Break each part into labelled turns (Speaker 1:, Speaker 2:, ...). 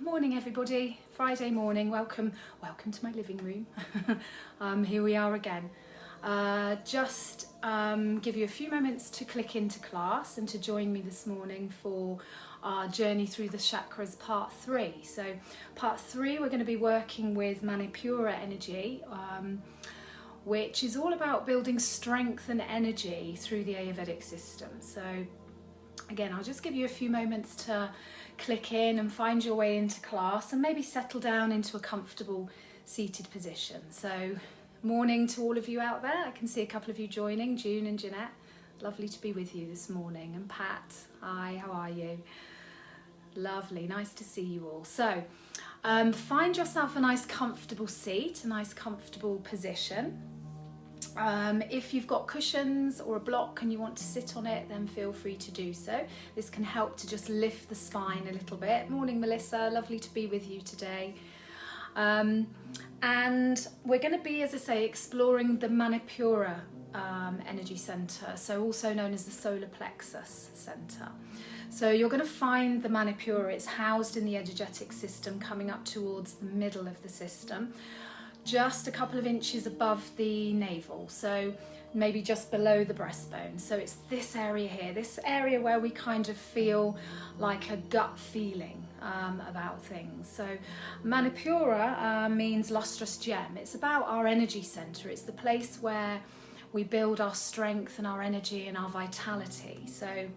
Speaker 1: Morning everybody, Friday morning, welcome to my living room. Here we are again. Just give you a few moments to click into class and to join me this morning for our journey through the chakras part 3. So part 3 we're going to be working with Manipura energy, which is all about building strength and energy through the Ayurvedic system. So again, I'll just give you a few moments to click in and find your way into class and maybe settle down into a comfortable seated position. So morning to all of you out there. I can see a couple of you joining, June and Jeanette. Lovely to be with you this morning. And Pat, hi, how are you? Lovely, nice to see you all. So find yourself a nice comfortable seat, a nice comfortable position. If you've got cushions or a block and you want to sit on it, then feel free to do so. This can help to just lift the spine a little bit. Morning Melissa, lovely to be with you today. And we're going to be, as I say, exploring the Manipura energy center, so also known as the solar plexus center. So you're going to find the Manipura, it's housed in the energetic system coming up towards the middle of the system, just a couple of inches above the navel, so maybe just below the breastbone. So it's this area here, this area where we kind of feel like a gut feeling about things. So Manipura means lustrous gem. It's about our energy center. It's the place where we build our strength and our energy and our vitality. So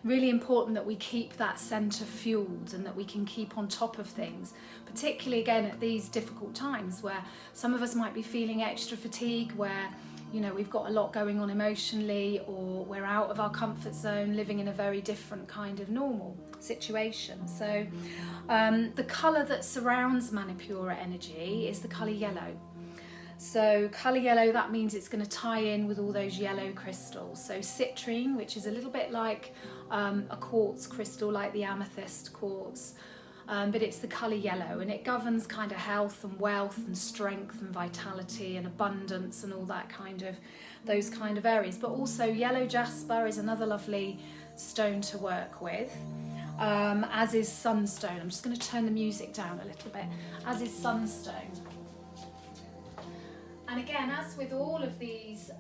Speaker 1: really important that we keep that center fueled and that we can keep on top of things, particularly again at these difficult times where some of us might be feeling extra fatigue, where we've got a lot going on emotionally, or we're out of our comfort zone, living in a very different kind of normal situation. So the colour that surrounds Manipura energy is the colour yellow. So colour yellow, that means it's going to tie in with all those yellow crystals. So citrine, which is a little bit like a quartz crystal, like the amethyst quartz, but it's the colour yellow, and it governs kind of health and wealth and strength and vitality and abundance and all that kind of, those kind of areas. But also yellow jasper is another lovely stone to work with, as is sunstone. I'm just going to turn the music down a little bit, as is sunstone. And again, as with all of these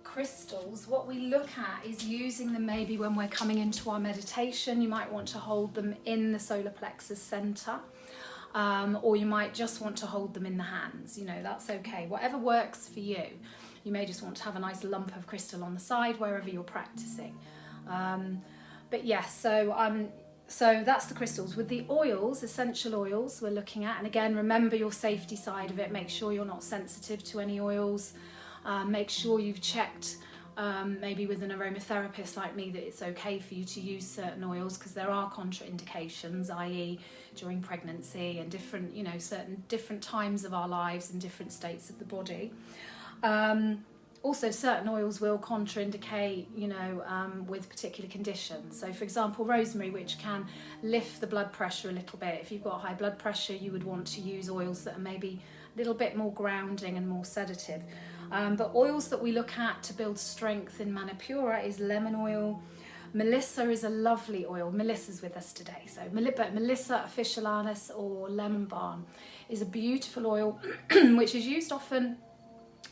Speaker 1: crystals, what we look at is using them maybe when we're coming into our meditation. You might want to hold them in the solar plexus center, or you might just want to hold them in the hands. That's okay. Whatever works for you. You may just want to have a nice lump of crystal on the side wherever you're practicing. But yes, so that's the crystals. With the oils, essential oils we're looking at, and again, remember your safety side of it. Make sure you're not sensitive to any oils. Make sure you've checked maybe with an aromatherapist like me that it's okay for you to use certain oils, because there are contraindications, i.e. during pregnancy and different, certain different times of our lives and different states of the body. Also, certain oils will contraindicate, with particular conditions. So, for example, rosemary, which can lift the blood pressure a little bit. If you've got high blood pressure, you would want to use oils that are maybe a little bit more grounding and more sedative. But oils that we look at to build strength in Manipura is lemon oil. Melissa is a lovely oil. Melissa's with us today. So, Melissa officinalis, or lemon balm, is a beautiful oil which is used often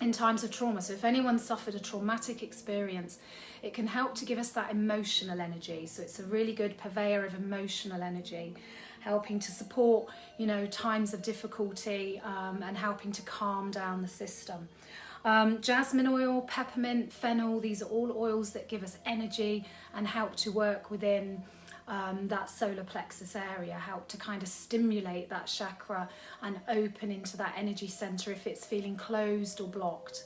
Speaker 1: in times of trauma. So if anyone suffered a traumatic experience, it can help to give us that emotional energy. So it's a really good purveyor of emotional energy, helping to support, times of difficulty, and helping to calm down the system. Jasmine oil, peppermint, fennel, these are all oils that give us energy and help to work within that solar plexus area, help to kind of stimulate that chakra and open into that energy center if it's feeling closed or blocked.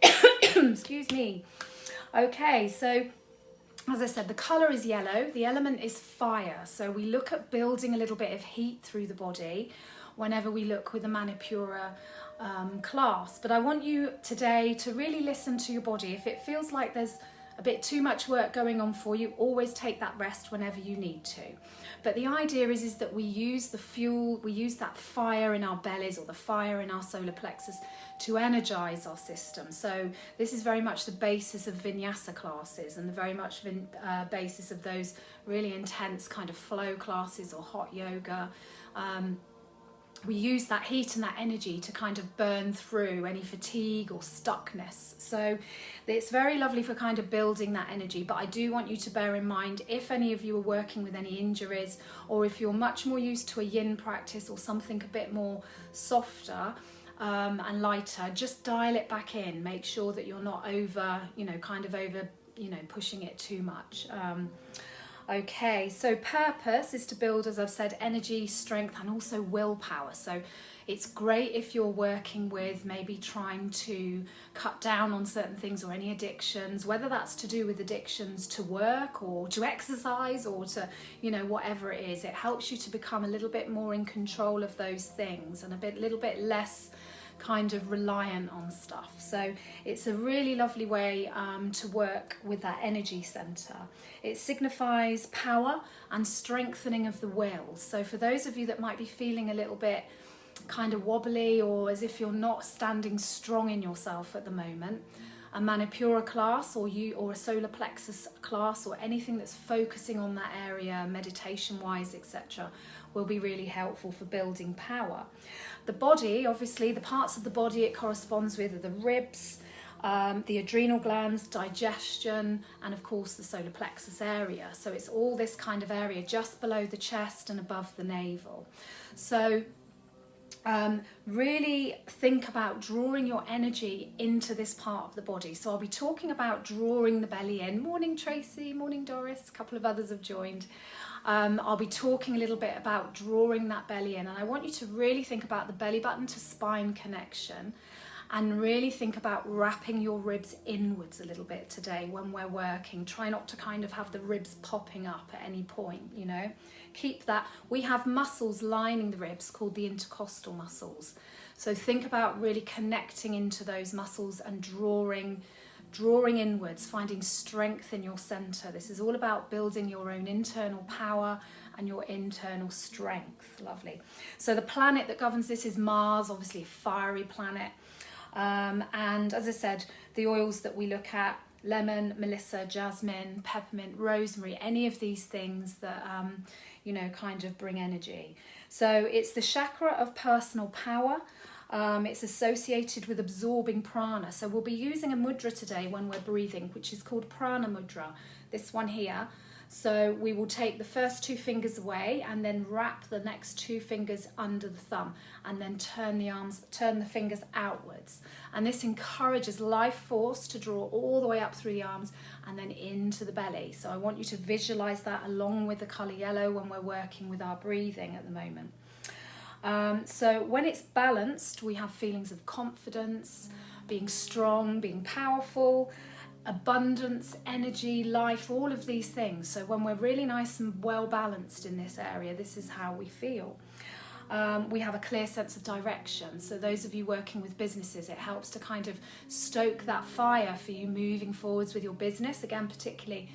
Speaker 1: Excuse me. Okay, so as I said, the color is yellow, the element is fire, so we look at building a little bit of heat through the body whenever we look with a Manipura class. But I want you today to really listen to your body. If it feels like there's a bit too much work going on for you, always take that rest whenever you need to. But the idea is that we use the fuel, we use that fire in our bellies or the fire in our solar plexus to energize our system. So this is very much the basis of vinyasa classes and the very much basis of those really intense kind of flow classes or hot yoga. We use that heat and that energy to kind of burn through any fatigue or stuckness. So it's very lovely for kind of building that energy. But I do want you to bear in mind, if any of you are working with any injuries, or if you're much more used to a yin practice or something a bit more softer and lighter, just dial it back in. Make sure that you're not over, pushing it too much. Okay, so purpose is to build, as I've said, energy, strength, and also willpower. So it's great if you're working with maybe trying to cut down on certain things or any addictions, whether that's to do with addictions to work or to exercise or to, whatever it is. It helps you to become a little bit more in control of those things and little bit less kind of reliant on stuff. So it's a really lovely way to work with that energy center. It signifies power and strengthening of the will. So for those of you that might be feeling a little bit kind of wobbly or as if you're not standing strong in yourself at the moment, a Manipura class or a solar plexus class or anything that's focusing on that area meditation wise, etc., will be really helpful for building power. The body, obviously, the parts of the body it corresponds with are the ribs, the adrenal glands, digestion, and of course the solar plexus area. So it's all this kind of area just below the chest and above the navel. So really think about drawing your energy into this part of the body. So I'll be talking about drawing the belly in. Morning Tracy, morning Doris, a couple of others have joined. I'll be talking a little bit about drawing that belly in, and I want you to really think about the belly button to spine connection and really think about wrapping your ribs inwards a little bit today when we're working. Try not to kind of have the ribs popping up at any point, Keep that. We have muscles lining the ribs called the intercostal muscles. So think about really connecting into those muscles and drawing inwards, finding strength in your center. This is all about building your own internal power and your internal strength. Lovely. So the planet that governs this is Mars, obviously a fiery planet. And as I said, the oils that we look at, lemon, melissa, jasmine, peppermint, rosemary, any of these things that, kind of bring energy. So it's the chakra of personal power. It's associated with absorbing prana. So we'll be using a mudra today when we're breathing, which is called prana mudra, this one here. So we will take the first 2 fingers away and then wrap the next 2 fingers under the thumb and then turn the fingers outwards. And this encourages life force to draw all the way up through the arms and then into the belly. So I want you to visualize that along with the color yellow when we're working with our breathing at the moment. So when it's balanced, we have feelings of confidence, being strong, being powerful, abundance, energy, life, all of these things. So when we're really nice and well balanced in this area, this is how we feel. We have a clear sense of direction. So those of you working with businesses, it helps to kind of stoke that fire for you moving forwards with your business. Again, particularly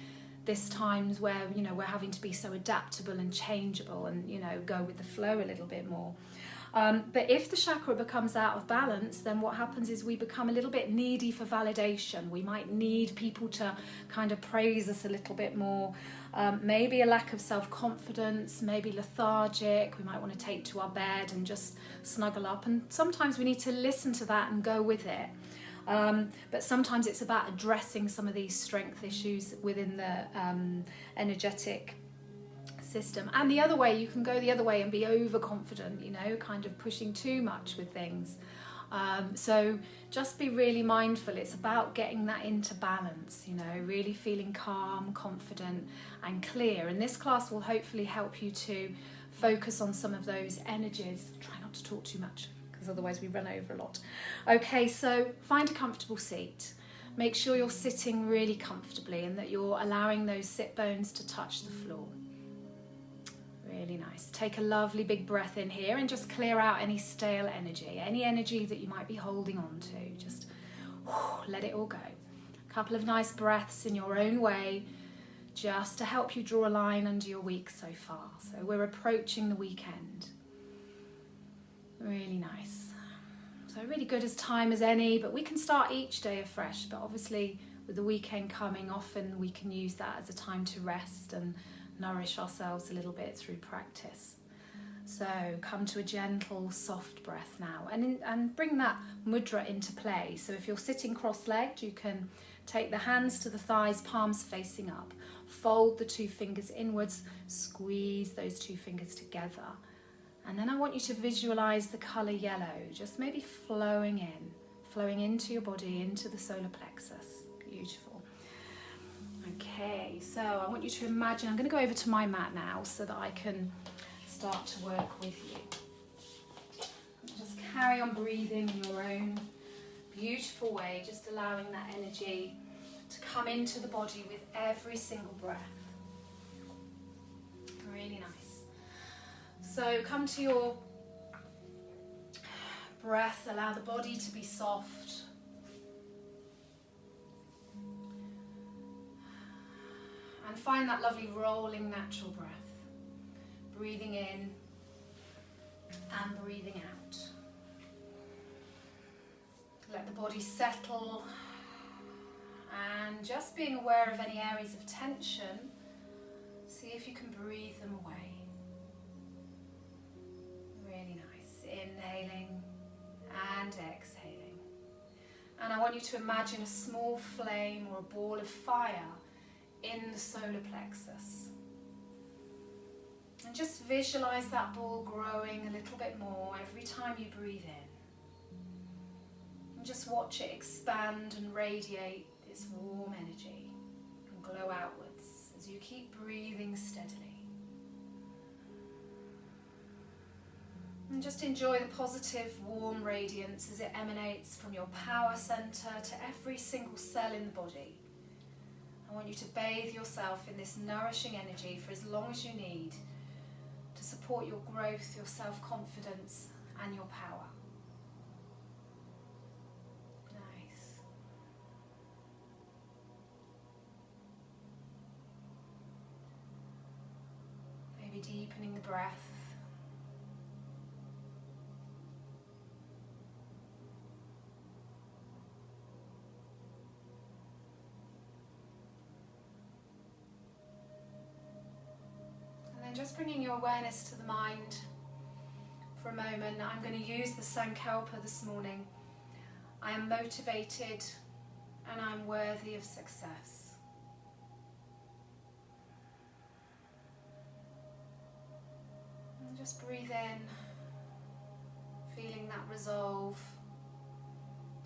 Speaker 1: this times where, we're having to be so adaptable and changeable and, go with the flow a little bit more. But if the chakra becomes out of balance, then what happens is we become a little bit needy for validation. We might need people to kind of praise us a little bit more. Maybe a lack of self-confidence, maybe lethargic. We might want to take to our bed and just snuggle up. And sometimes we need to listen to that and go with it. But sometimes it's about addressing some of these strength issues within the energetic system. And the other way, you can go the other way and be overconfident, kind of pushing too much with things. So just be really mindful. It's about getting that into balance, really feeling calm, confident and clear. And this class will hopefully help you to focus on some of those energies. Try not to talk too much, because otherwise we run over a lot. Okay, so find a comfortable seat. Make sure you're sitting really comfortably and that you're allowing those sit bones to touch the floor. Really nice. Take a lovely big breath in here and just clear out any stale energy, any energy that you might be holding on to. Just let it all go. Couple of nice breaths in your own way, just to help you draw a line under your week so far. So we're approaching the weekend. Really nice. So really good as time as any, but we can start each day afresh. But obviously with the weekend coming, often we can use that as a time to rest and nourish ourselves a little bit through practice. So come to a gentle, soft breath now, and bring that mudra into play. So if you're sitting cross-legged, you can take the hands to the thighs, palms facing up. Fold the 2 fingers inwards, squeeze those 2 fingers together. And then I want you to visualize the color yellow, just maybe flowing into your body, into the solar plexus. Beautiful. Okay, so I want you to imagine, I'm going to go over to my mat now so that I can start to work with you. Just carry on breathing in your own beautiful way, just allowing that energy to come into the body with every single breath. Really nice. So come to your breath, allow the body to be soft. And find that lovely rolling natural breath. Breathing in and breathing out. Let the body settle, and just being aware of any areas of tension, see if you can breathe them away. Really nice. Inhaling and exhaling. And I want you to imagine a small flame or a ball of fire in the solar plexus. And just visualize that ball growing a little bit more every time you breathe in. And just watch it expand and radiate this warm energy and glow outwards as you keep breathing steadily. And just enjoy the positive, warm radiance as it emanates from your power center to every single cell in the body. I want you to bathe yourself in this nourishing energy for as long as you need to support your growth, your self-confidence, and your power. Nice. Maybe deepening the breath. Just bringing your awareness to the mind for a moment. I'm going to use the Sankalpa this morning. I am motivated and I'm worthy of success. And just breathe in, feeling that resolve,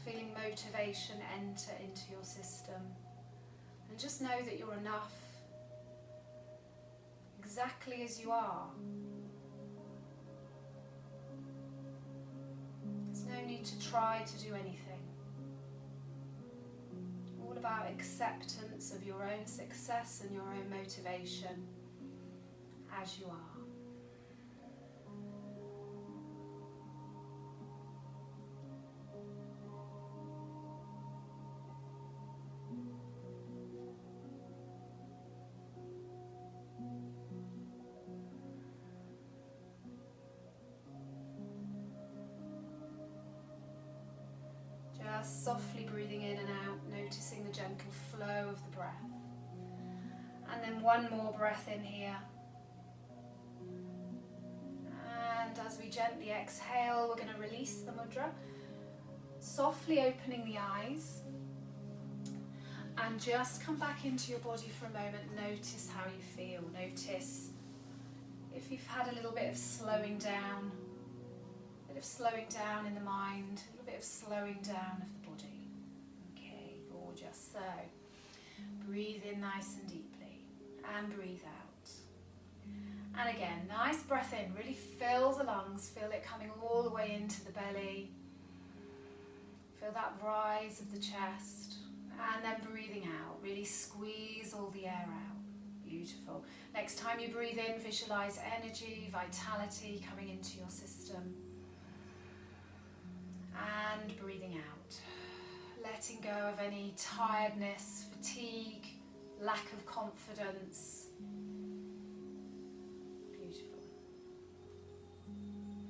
Speaker 1: feeling motivation enter into your system. And just know that you're enough. Exactly as you are. There's no need to try to do anything. All about acceptance of your own success and your own motivation as you are. Just softly breathing in and out, noticing the gentle flow of the breath. And then one more breath in here. And as we gently exhale, we're going to release the mudra, softly opening the eyes. And just come back into your body for a moment. Notice how you feel. Notice if you've had a little bit of slowing down. Bit of slowing down in the mind, a little bit of slowing down of the body. Okay, gorgeous. So, breathe in nice and deeply and breathe out. And again, nice breath in, really fill the lungs, feel it coming all the way into the belly. Feel that rise of the chest. And then breathing out, really squeeze all the air out. Beautiful. Next time you breathe in, visualize energy, vitality coming into your system. And breathing out, letting go of any tiredness, fatigue, lack of confidence. Beautiful.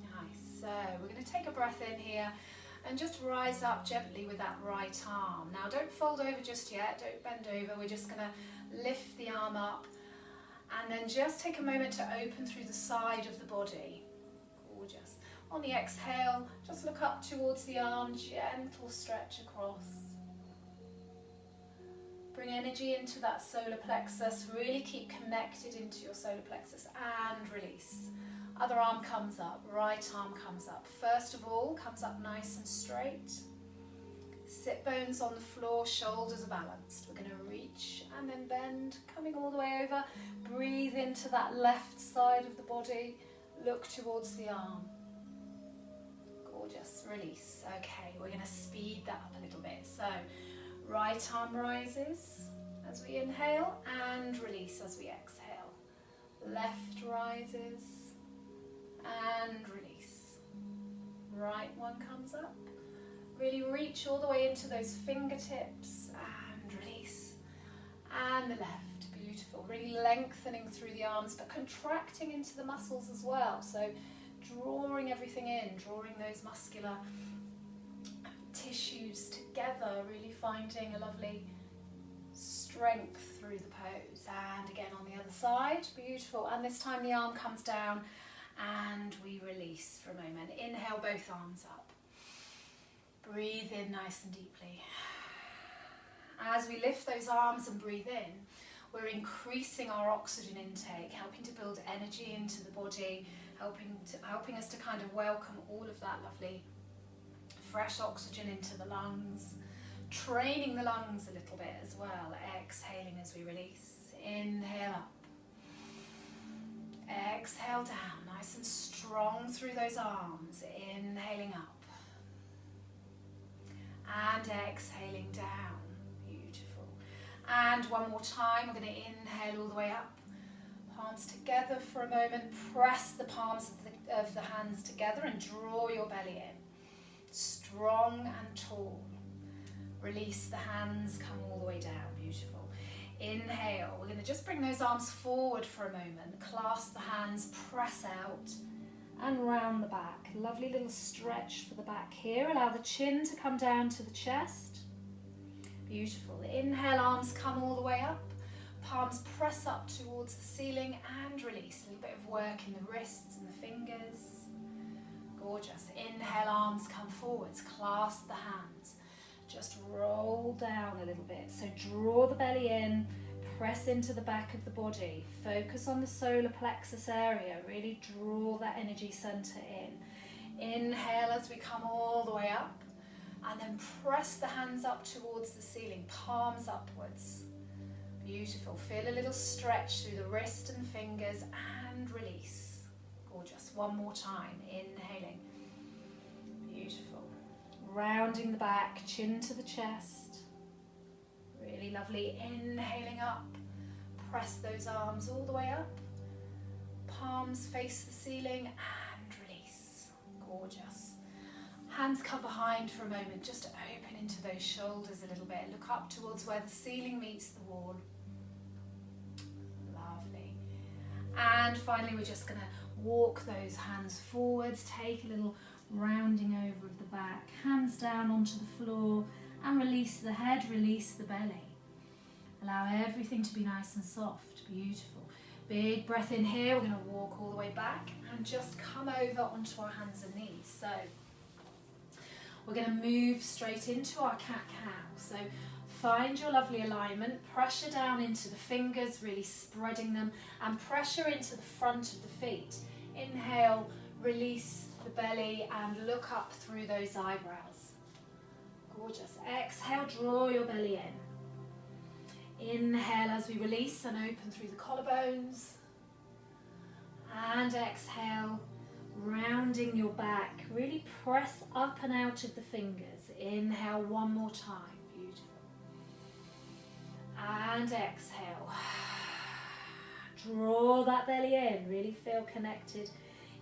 Speaker 1: Nice. So we're going to take a breath in here and just rise up gently with that right arm. Now don't fold over just yet, don't bend over, we're just going to lift the arm up and then just take a moment to open through the side of the body. Gorgeous. On the exhale, just look up towards the arm, gentle stretch across. Bring energy into that solar plexus, really keep connected into your solar plexus and release. Other arm comes up, right arm comes up. First of all, comes up nice and straight. Sit bones on the floor, shoulders are balanced. We're going to reach and then bend, coming all the way over. Breathe into that left side of the body, look towards the arm. Gorgeous, release. Okay, we're going to speed that up a little bit. So, right arm rises as we inhale and release as we exhale. Left rises and release. Right one comes up. Really reach all the way into those fingertips and release. And the left, beautiful. Really lengthening through the arms but contracting into the muscles as well. So drawing everything in, drawing those muscular tissues together, really finding a lovely strength through the pose. And again on the other side, beautiful. And this time the arm comes down and we release for a moment. Inhale, both arms up. Breathe in nice and deeply. As we lift those arms and breathe in, we're increasing our oxygen intake, helping to build energy into the body, helping us to kind of welcome all of that lovely fresh oxygen into the lungs, training the lungs a little bit as well, exhaling as we release. Inhale up. Exhale down, nice and strong through those arms, inhaling up. And exhaling down, beautiful. And one more time, we're going to inhale all the way up. Palms together for a moment, press the palms of the hands together and draw your belly in. Strong and tall. Release the hands, come all the way down, beautiful. Inhale, we're going to just bring those arms forward for a moment, clasp the hands, press out and round the back. Lovely little stretch for the back here. Allow the chin to come down to the chest. Beautiful. Inhale, arms come all the way up. Palms press up towards the ceiling and release. A little bit of work in the wrists and the fingers. Gorgeous. Inhale, arms come forwards. Clasp the hands. Just roll down a little bit. So draw the belly in. Press into the back of the body. Focus on the solar plexus area. Really draw that energy center in. Inhale as we come all the way up. And then press the hands up towards the ceiling. Palms upwards. Beautiful. Feel a little stretch through the wrist and fingers and release. Gorgeous. One more time. Inhaling. Beautiful. Rounding the back, chin to the chest. Really lovely. Inhaling up. Press those arms all the way up. Palms face the ceiling and release. Gorgeous. Hands come behind for a moment, just to open into those shoulders a little bit. Look up towards where the ceiling meets the wall. Lovely. And finally, we're just going to walk those hands forwards. Take a little rounding over of the back. Hands down onto the floor. And release the head, release the belly. Allow everything to be nice and soft. Beautiful. Big breath in here. We're going to walk all the way back and just come over onto our hands and knees. So we're going to move straight into our cat-cow. So find your lovely alignment. Pressure down into the fingers, really spreading them, and pressure into the front of the feet. Inhale, release the belly and look up through those eyebrows. Gorgeous. Exhale, draw your belly in. Inhale as we release and open through the collarbones. And exhale, rounding your back. Really press up and out of the fingers. Inhale one more time. Beautiful. And exhale. Draw that belly in. Really feel connected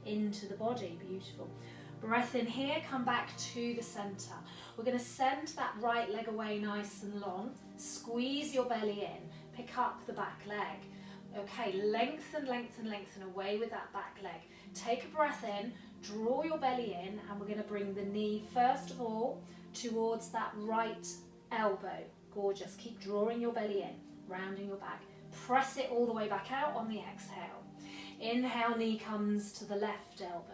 Speaker 1: into the body. Beautiful. Breath in here, come back to the center. We're going to send that right leg away nice and long. Squeeze your belly in. Pick up the back leg. Okay, lengthen, lengthen, lengthen away with that back leg. Take a breath in, draw your belly in, and we're going to bring the knee, first of all, towards that right elbow. Gorgeous. Keep drawing your belly in, rounding your back. Press it all the way back out on the exhale. Inhale, knee comes to the left elbow.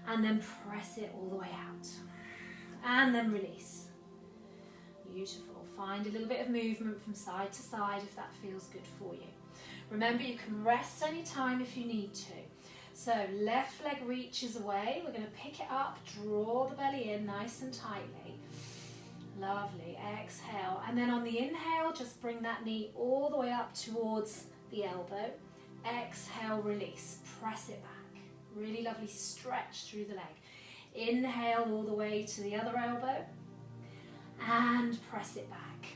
Speaker 1: And then press it all the way out. And then release. Beautiful. Find a little bit of movement from side to side if that feels good for you. Remember, you can rest anytime if you need to. So left leg reaches away. We're going to pick it up, draw the belly in nice and tightly. Lovely. Exhale. And then on the inhale, just bring that knee all the way up towards the elbow. Exhale, release. Press it back. Really lovely stretch through the leg. Inhale all the way to the other elbow. And press it back.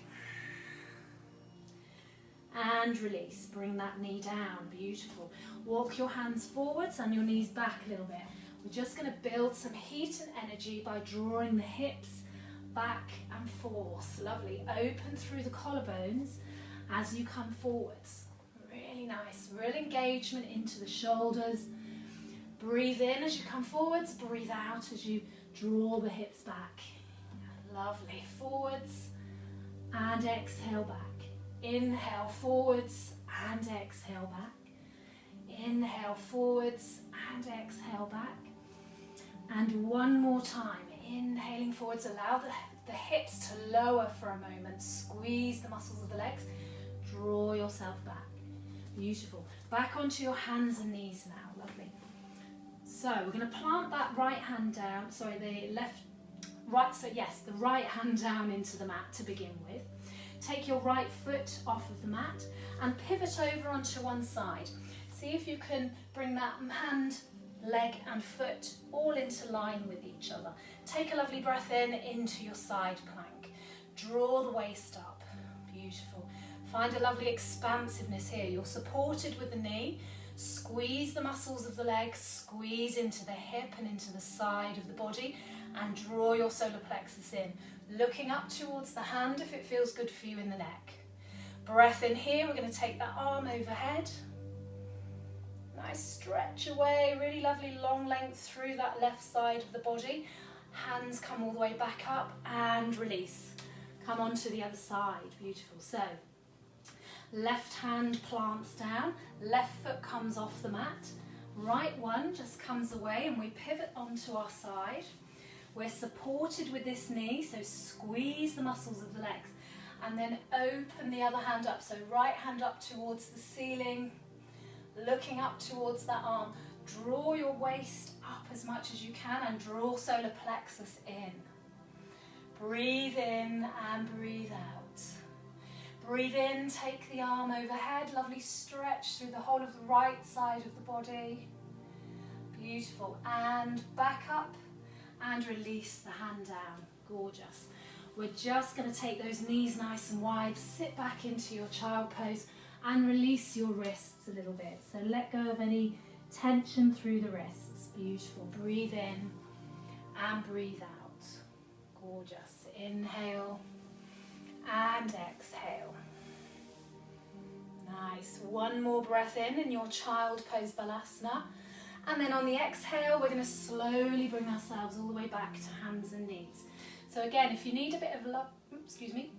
Speaker 1: And release. Bring that knee down. Beautiful. Walk your hands forwards and your knees back a little bit. We're just going to build some heat and energy by drawing the hips back and forth. Lovely. Open through the collarbones as you come forwards. Really nice. Real engagement into the shoulders. Breathe in as you come forwards. Breathe out as you draw the hips back. Lovely. Forwards and exhale back. Inhale forwards and exhale back. Inhale forwards and exhale back. And one more time. Inhaling forwards. Allow the hips to lower for a moment. Squeeze the muscles of the legs. Draw yourself back. Beautiful. Back onto your hands and knees now. Lovely. So we're going to plant that right hand down. Sorry, the right hand down into the mat to begin with. Take your right foot off of the mat and pivot over onto one side. See if you can bring that hand, leg and foot all into line with each other. Take a lovely breath in into your side plank. Draw the waist up. Beautiful. Find a lovely expansiveness here. You're supported with the knee. Squeeze the muscles of the legs, squeeze into the hip and into the side of the body, and draw your solar plexus in. Looking up towards the hand if it feels good for you in the neck. Breath in here. We're going to take that arm overhead. Nice stretch away, really lovely long length through that left side of the body. Hands come all the way back up and release. Come on to the other side. Beautiful. So left hand plants down, left foot comes off the mat, right one just comes away and we pivot onto our side. We're supported with this knee, so squeeze the muscles of the legs and then open the other hand up. So right hand up towards the ceiling, looking up towards that arm. Draw your waist up as much as you can and draw solar plexus in. Breathe in and breathe out. Breathe in, take the arm overhead, lovely stretch through the whole of the right side of the body. Beautiful. And back up and release the hand down. Gorgeous. We're just going to take those knees nice and wide, sit back into your child pose and release your wrists a little bit. So let go of any tension through the wrists. Beautiful. Breathe in and breathe out. Gorgeous. Inhale and exhale. Nice. One more breath in your child pose balasana. And then on the exhale, we're going to slowly bring ourselves all the way back to hands and knees. So again, if you need a bit of love, excuse me,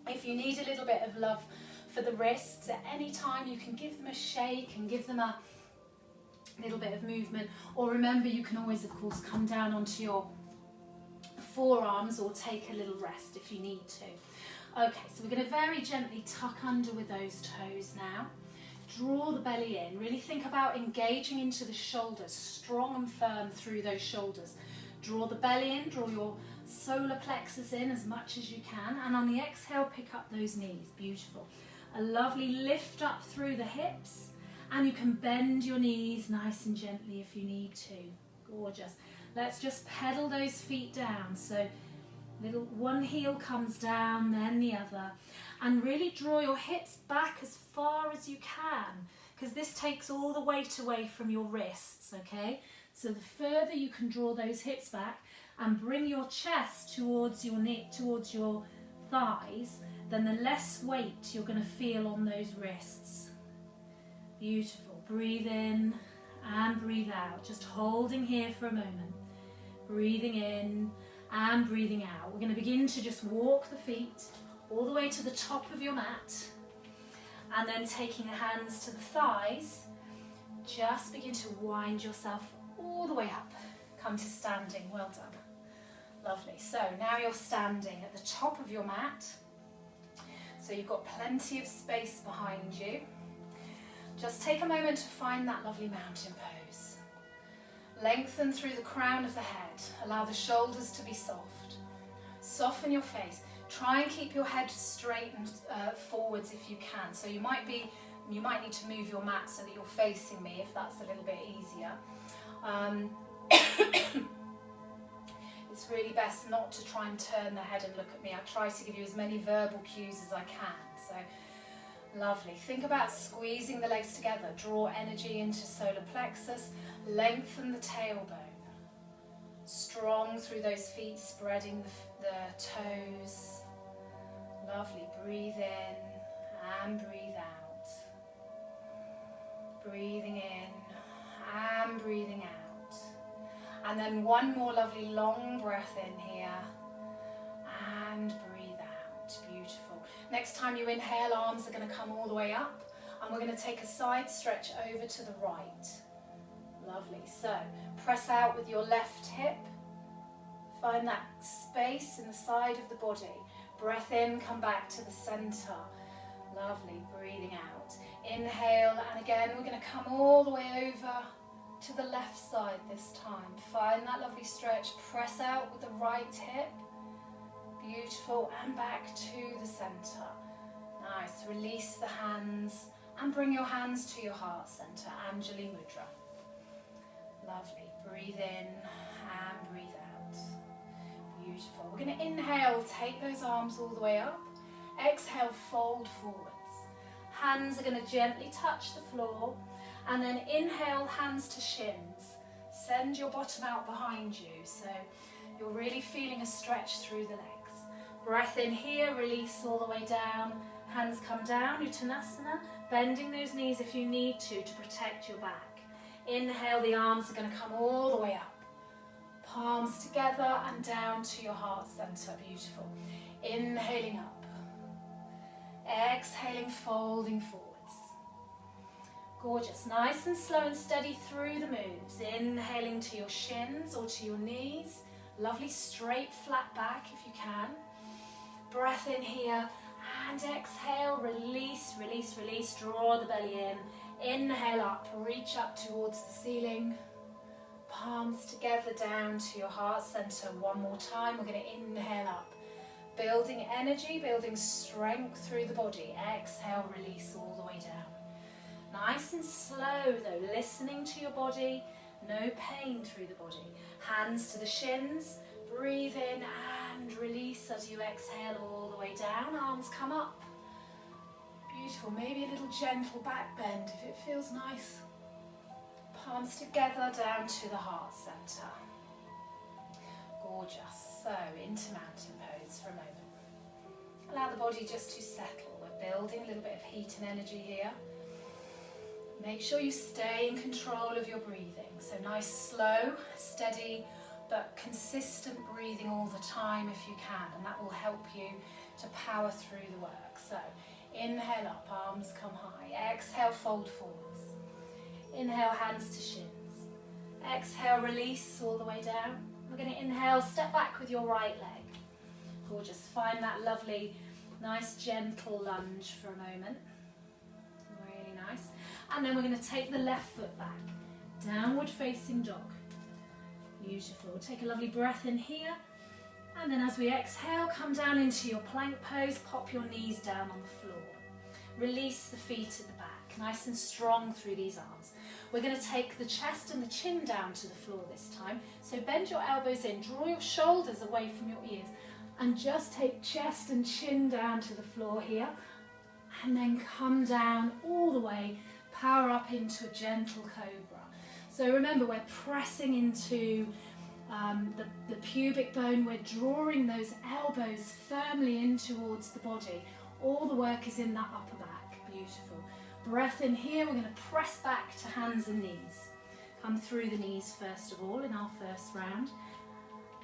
Speaker 1: if you need a little bit of love for the wrists, at any time you can give them a shake and give them a little bit of movement. Or remember, you can always, of course, come down onto your forearms or take a little rest if you need to. Okay, so we're going to very gently tuck under with those toes now. Draw the belly in. Really think about engaging into the shoulders, strong and firm through those shoulders. Draw the belly in, draw your solar plexus in as much as you can, and on the exhale, pick up those knees. Beautiful. A lovely lift up through the hips, and you can bend your knees nice and gently if you need to. Gorgeous. Let's just pedal those feet down. So one heel comes down, then the other. And really draw your hips back as far as you can, because this takes all the weight away from your wrists, okay? So the further you can draw those hips back and bring your chest towards your neck, towards your thighs, then the less weight you're going to feel on those wrists. Beautiful. Breathe in and breathe out. Just holding here for a moment. Breathing in and breathing out. We're going to begin to just walk the feet all the way to the top of your mat, and then taking the hands to the thighs, just begin to wind yourself all the way up. Come to standing. Well done. Lovely. So now you're standing at the top of your mat. So you've got plenty of space behind you. Just take a moment to find that lovely mountain pose. Lengthen through the crown of the head. Allow the shoulders to be soft. Soften your face. Try and keep your head straight and forwards if you can. So you might need to move your mat so that you're facing me if that's a little bit easier. It's really best not to try and turn the head and look at me. I try to give you as many verbal cues as I can. So lovely. Think about squeezing the legs together. Draw energy into solar plexus. Lengthen the tailbone. Strong through those feet, spreading the toes. Lovely. Breathe in and breathe out. Breathing in and breathing out. And then one more lovely long breath in here. And breathe out. Beautiful. Next time you inhale, arms are going to come all the way up. And we're going to take a side stretch over to the right. Lovely. So press out with your left hip. Find that space in the side of the body. Breath in, come back to the center. Lovely. Breathing out. Inhale, and again we're going to come all the way over to the left side this time. Find that lovely stretch. Press out with the right hip. Beautiful. And back to the center. Nice. Release the hands and bring your hands to your heart center. Anjali Mudra. Lovely. Breathe in and breathe out. Beautiful. We're going to inhale, take those arms all the way up. Exhale, fold forwards. Hands are going to gently touch the floor. And then inhale, hands to shins. Send your bottom out behind you. So you're really feeling a stretch through the legs. Breath in here, release all the way down. Hands come down, Uttanasana. Bending those knees if you need to protect your back. Inhale, the arms are going to come all the way up. Palms together and down to your heart center. Beautiful. Inhaling up. Exhaling, folding forwards. Gorgeous. Nice and slow and steady through the moves. Inhaling to your shins or to your knees. Lovely straight flat back if you can. Breath in here and exhale. Release, release, release. Draw the belly in. Inhale up. Reach up towards the ceiling. Palms together down to your heart center. One more time. We're going to inhale up. Building energy, building strength through the body. Exhale, release all the way down. Nice and slow though, listening to your body. No pain through the body. Hands to the shins. Breathe in and release as you exhale all the way down. Arms come up. Beautiful. Maybe a little gentle back bend if it feels nice. Palms together down to the heart center. Gorgeous. So into mountain pose for a moment. Allow the body just to settle. We're building a little bit of heat and energy here. Make sure you stay in control of your breathing. So nice, slow, steady, but consistent breathing all the time if you can. And that will help you to power through the work. So inhale up, arms come high. Exhale, fold forwards. Inhale, hands to shins. Exhale, release all the way down. We're going to inhale, step back with your right leg. Gorgeous. Find that lovely, nice, gentle lunge for a moment. Really nice. And then we're going to take the left foot back. Downward facing dog. Beautiful. Take a lovely breath in here. And then as we exhale, come down into your plank pose. Pop your knees down on the floor. Release the feet at the back. Nice and strong through these arms. We're going to take the chest and the chin down to the floor this time. So bend your elbows in. Draw your shoulders away from your ears. And just take chest and chin down to the floor here. And then come down all the way. Power up into a gentle cobra. So remember, we're pressing into the pubic bone. We're drawing those elbows firmly in towards the body. All the work is in that upper back. Beautiful. Breath in here. We're going to press back to hands and knees. Come through the knees first of all in our first round.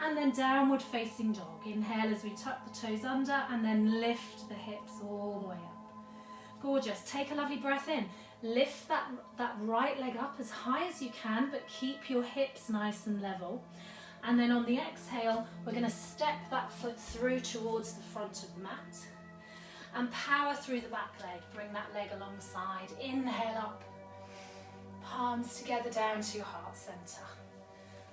Speaker 1: And then downward facing dog. Inhale as we tuck the toes under and then lift the hips all the way up. Gorgeous. Take a lovely breath in. Lift that right leg up as high as you can, but keep your hips nice and level. And then on the exhale, we're going to step that foot through towards the front of the mat. And power through the back leg. Bring that leg alongside. Inhale up. Palms together down to your heart center.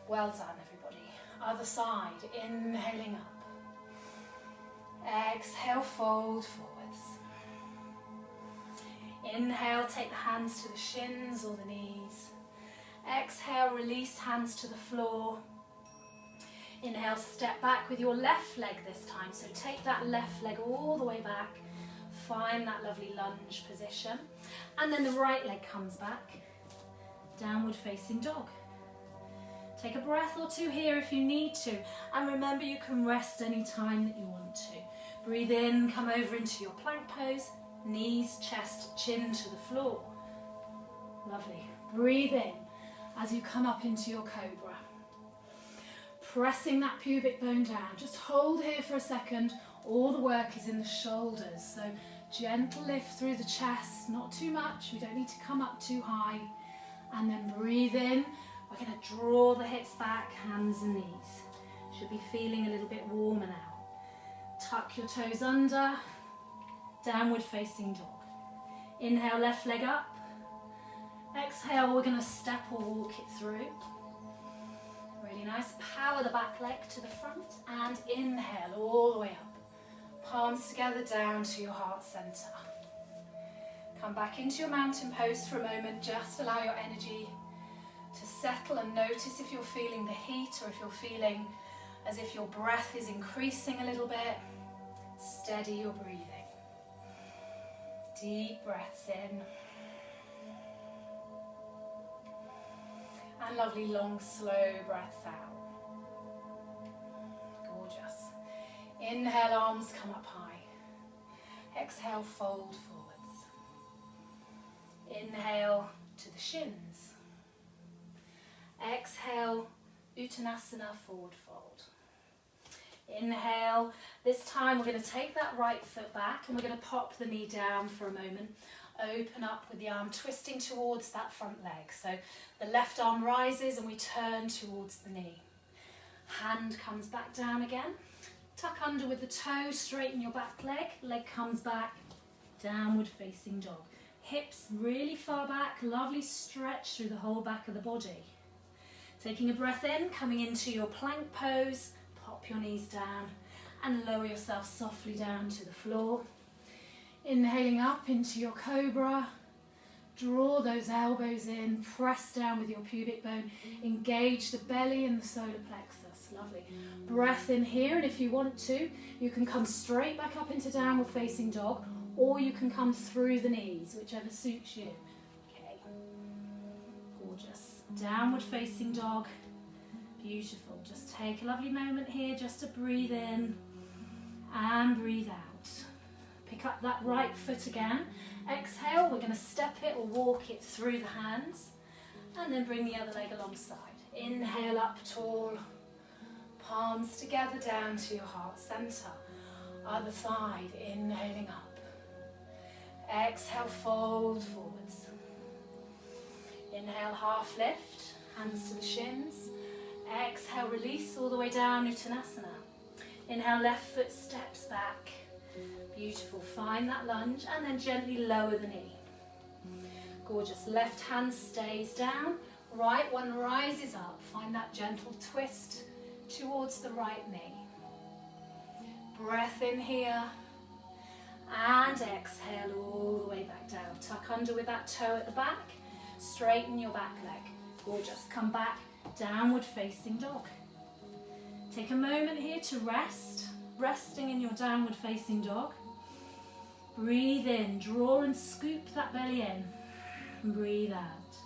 Speaker 1: Well done, everybody. Other side. Inhaling up. Exhale, fold forwards. Inhale, take the hands to the shins or the knees. Exhale, release hands to the floor. Inhale, step back with your left leg this time. So take that left leg all the way back. Find that lovely lunge position. And then the right leg comes back. Downward facing dog. Take a breath or two here if you need to. And remember, you can rest any time that you want to. Breathe in, come over into your plank pose. Knees, chest, chin to the floor. Lovely. Breathe in as you come up into your cobra. Pressing that pubic bone down. Just hold here for a second. All the work is in the shoulders. So gentle lift through the chest, not too much. We don't need to come up too high. And then breathe in. We're going to draw the hips back, hands and knees. Should be feeling a little bit warmer now. Tuck your toes under. Downward facing dog. Inhale, left leg up. Exhale, we're going to step or walk it through. Really nice. Power the back leg to the front and inhale all the way up. Palms together down to your heart center. Come back into your mountain pose for a moment. Just allow your energy to settle and notice if you're feeling the heat or if you're feeling as if your breath is increasing a little bit. Steady your breathing. Deep breaths in. And lovely long slow breaths out. Gorgeous. Inhale, arms come up high. Exhale, fold forwards. Inhale to the shins. Exhale, Uttanasana, forward fold. Inhale. This time we're going to take that right foot back and we're going to pop the knee down for a moment. Open up with the arm twisting towards that front leg. So the left arm rises and we turn towards the knee. Hand comes back down again. Tuck under with the toe, straighten your back leg. Leg comes back, downward facing dog. Hips really far back, lovely stretch through the whole back of the body. Taking a breath in, coming into your plank pose. Pop your knees down and lower yourself softly down to the floor. Inhaling up into your cobra. Draw those elbows in, press down with your pubic bone. Engage the belly and the solar plexus. Lovely. Breath in here, and if you want to, you can come straight back up into downward facing dog, or you can come through the knees, whichever suits you. Okay. Gorgeous. Downward facing dog. Beautiful. Just take a lovely moment here just to breathe in and breathe out. Pick up that right foot again. Exhale, we're going to step it or walk it through the hands and then bring the other leg alongside. Inhale up tall, palms together down to your heart center. Other side, inhaling up. Exhale, fold forwards. Inhale, half lift, hands to the shins. Exhale, release all the way down, Uttanasana. Inhale, left foot steps back. Beautiful. Find that lunge and then gently lower the knee. Gorgeous. Left hand stays down. Right one rises up. Find that gentle twist towards the right knee. Breath in here. And exhale all the way back down. Tuck under with that toe at the back. Straighten your back leg. Gorgeous. Come back. Downward facing dog. Take a moment here to rest. Resting in your downward facing dog. Breathe in, draw and scoop that belly in. Breathe out.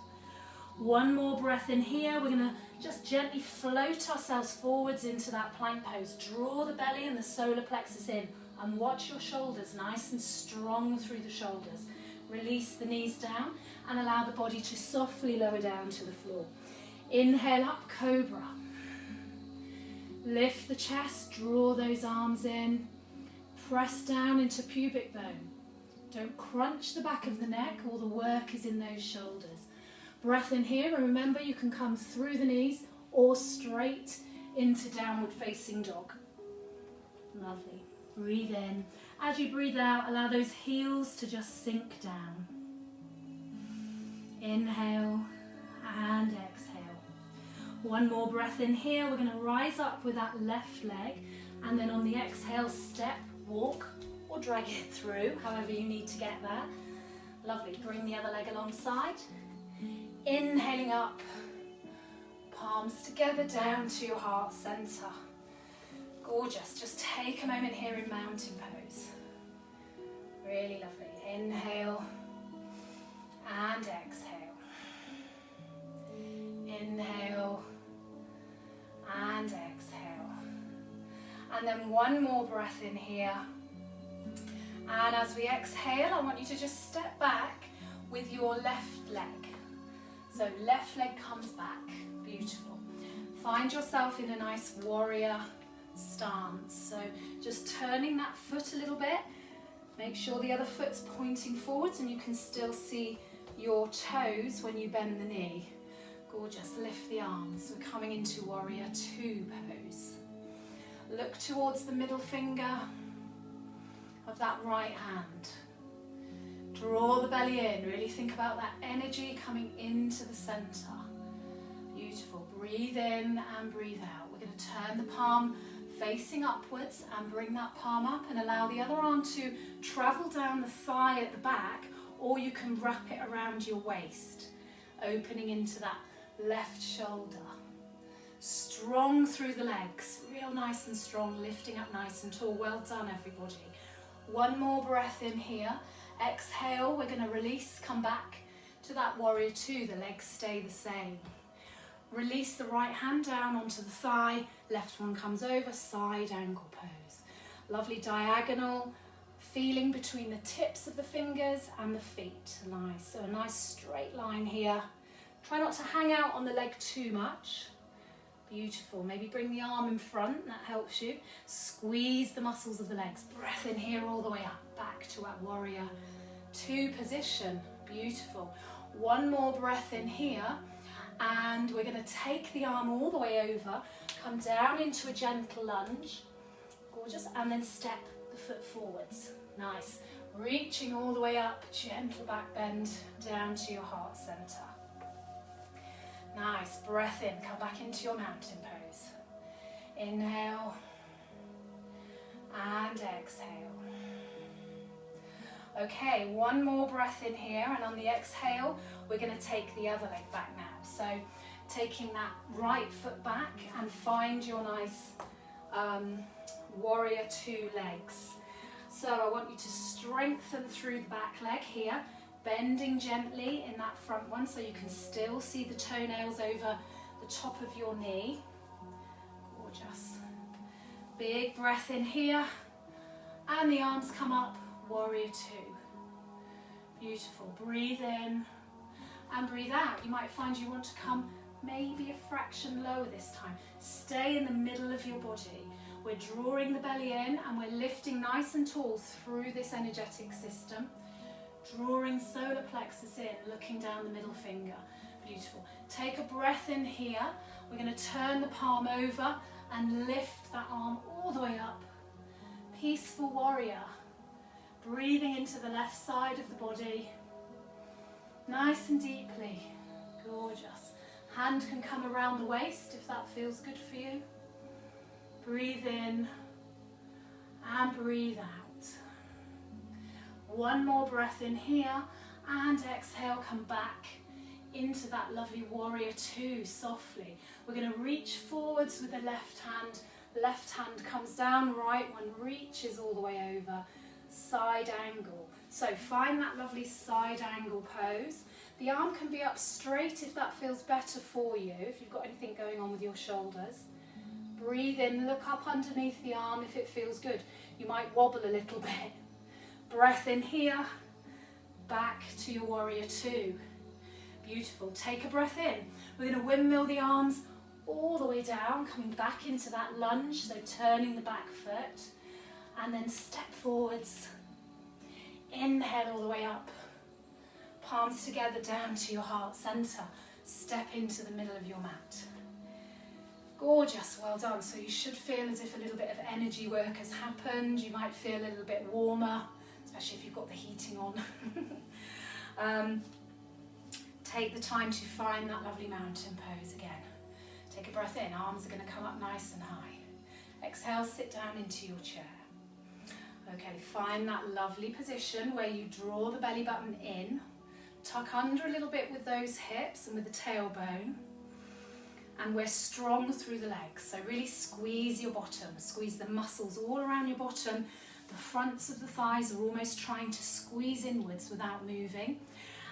Speaker 1: One more breath in here. We're going to just gently float ourselves forwards into that plank pose. Draw the belly and the solar plexus in and watch your shoulders nice and strong through the shoulders. Release the knees down and allow the body to softly lower down to the floor. Inhale up, cobra. Lift the chest, draw those arms in. Press down into pubic bone. Don't crunch the back of the neck, all the work is in those shoulders. Breath in here, and remember you can come through the knees or straight into downward facing dog. Lovely. Breathe in. As you breathe out, allow those heels to just sink down. Inhale and exhale. One more breath in here. We're going to rise up with that left leg, and then on the exhale, step, walk, or drag it through, however you need to get there. Lovely. Bring the other leg alongside. Inhaling up, palms together down to your heart center. Gorgeous. Just take a moment here in mountain pose. Really lovely. Inhale and exhale. Inhale and exhale. And then one more breath in here. And as we exhale, I want you to just step back with your left leg. So left leg comes back, beautiful. Find yourself in a nice warrior stance. So just turning that foot a little bit. Make sure the other foot's pointing forwards and you can still see your toes when you bend the knee. Gorgeous, lift the arms. We're coming into warrior two pose. Look towards the middle finger of that right hand. Draw the belly in, really think about that energy coming into the center. Beautiful, breathe in and breathe out. We're going to turn the palm facing upwards and bring that palm up and allow the other arm to travel down the thigh at the back, or you can wrap it around your waist, opening into that left shoulder. Strong through the legs, real nice and strong, lifting up nice and tall. Well done, everybody. One more breath in here. Exhale, we're going to release, come back to that warrior two, the legs stay the same. Release the right hand down onto the thigh, left one comes over, side angle pose. Lovely diagonal, feeling between the tips of the fingers and the feet. Nice, so a nice straight line here. Try not to hang out on the leg too much. Beautiful, maybe bring the arm in front, that helps you. Squeeze the muscles of the legs. Breath in here all the way up, back to our warrior two position. Beautiful. One more breath in here, and we're going to take the arm all the way over, come down into a gentle lunge. Gorgeous, and then step the foot forwards. Nice. Reaching all the way up, gentle back bend down to your heart center. Nice, breath in, come back into your mountain pose. Inhale and exhale. Okay, one more breath in here, and on the exhale, we're going to take the other leg back now. So taking that right foot back and find your nice warrior two legs. So I want you to strengthen through the back leg here, bending gently in that front one so you can still see the toenails over the top of your knee. Gorgeous. Big breath in here, and the arms come up, warrior two. Beautiful. Breathe in and breathe out. You might find you want to come maybe a fraction lower this time. Stay in the middle of your body. We're drawing the belly in and we're lifting nice and tall through this energetic system. Drawing solar plexus in, looking down the middle finger. Beautiful. Take a breath in here. We're going to turn the palm over and lift that arm all the way up. Peaceful warrior. Breathing into the left side of the body. Nice and deeply. Gorgeous. Hand can come around the waist if that feels good for you. Breathe in and breathe out. One more breath in here, and exhale, come back into that lovely warrior two softly. We're going to reach forwards with the left hand. Left hand comes down, right one reaches all the way over. Side angle. So find that lovely side angle pose. The arm can be up straight if that feels better for you, if you've got anything going on with your shoulders. Breathe in, look up underneath the arm if it feels good. You might wobble a little bit. Breath in here, back to your warrior two. Beautiful. Take a breath in. We're going to windmill the arms all the way down, coming back into that lunge, so turning the back foot, and then step forwards. Inhale all the way up. Palms together down to your heart center. Step into the middle of your mat. Gorgeous, well done. So you should feel as if a little bit of energy work has happened. You might feel a little bit warmer, especially if you've got the heating on. Take the time to find that lovely mountain pose again. Take a breath in, arms are going to come up nice and high. Exhale, sit down into your chair. Okay, find that lovely position where you draw the belly button in, tuck under a little bit with those hips and with the tailbone, and we're strong through the legs. So really squeeze your bottom, squeeze the muscles all around your bottom. The fronts of the thighs are almost trying to squeeze inwards without moving,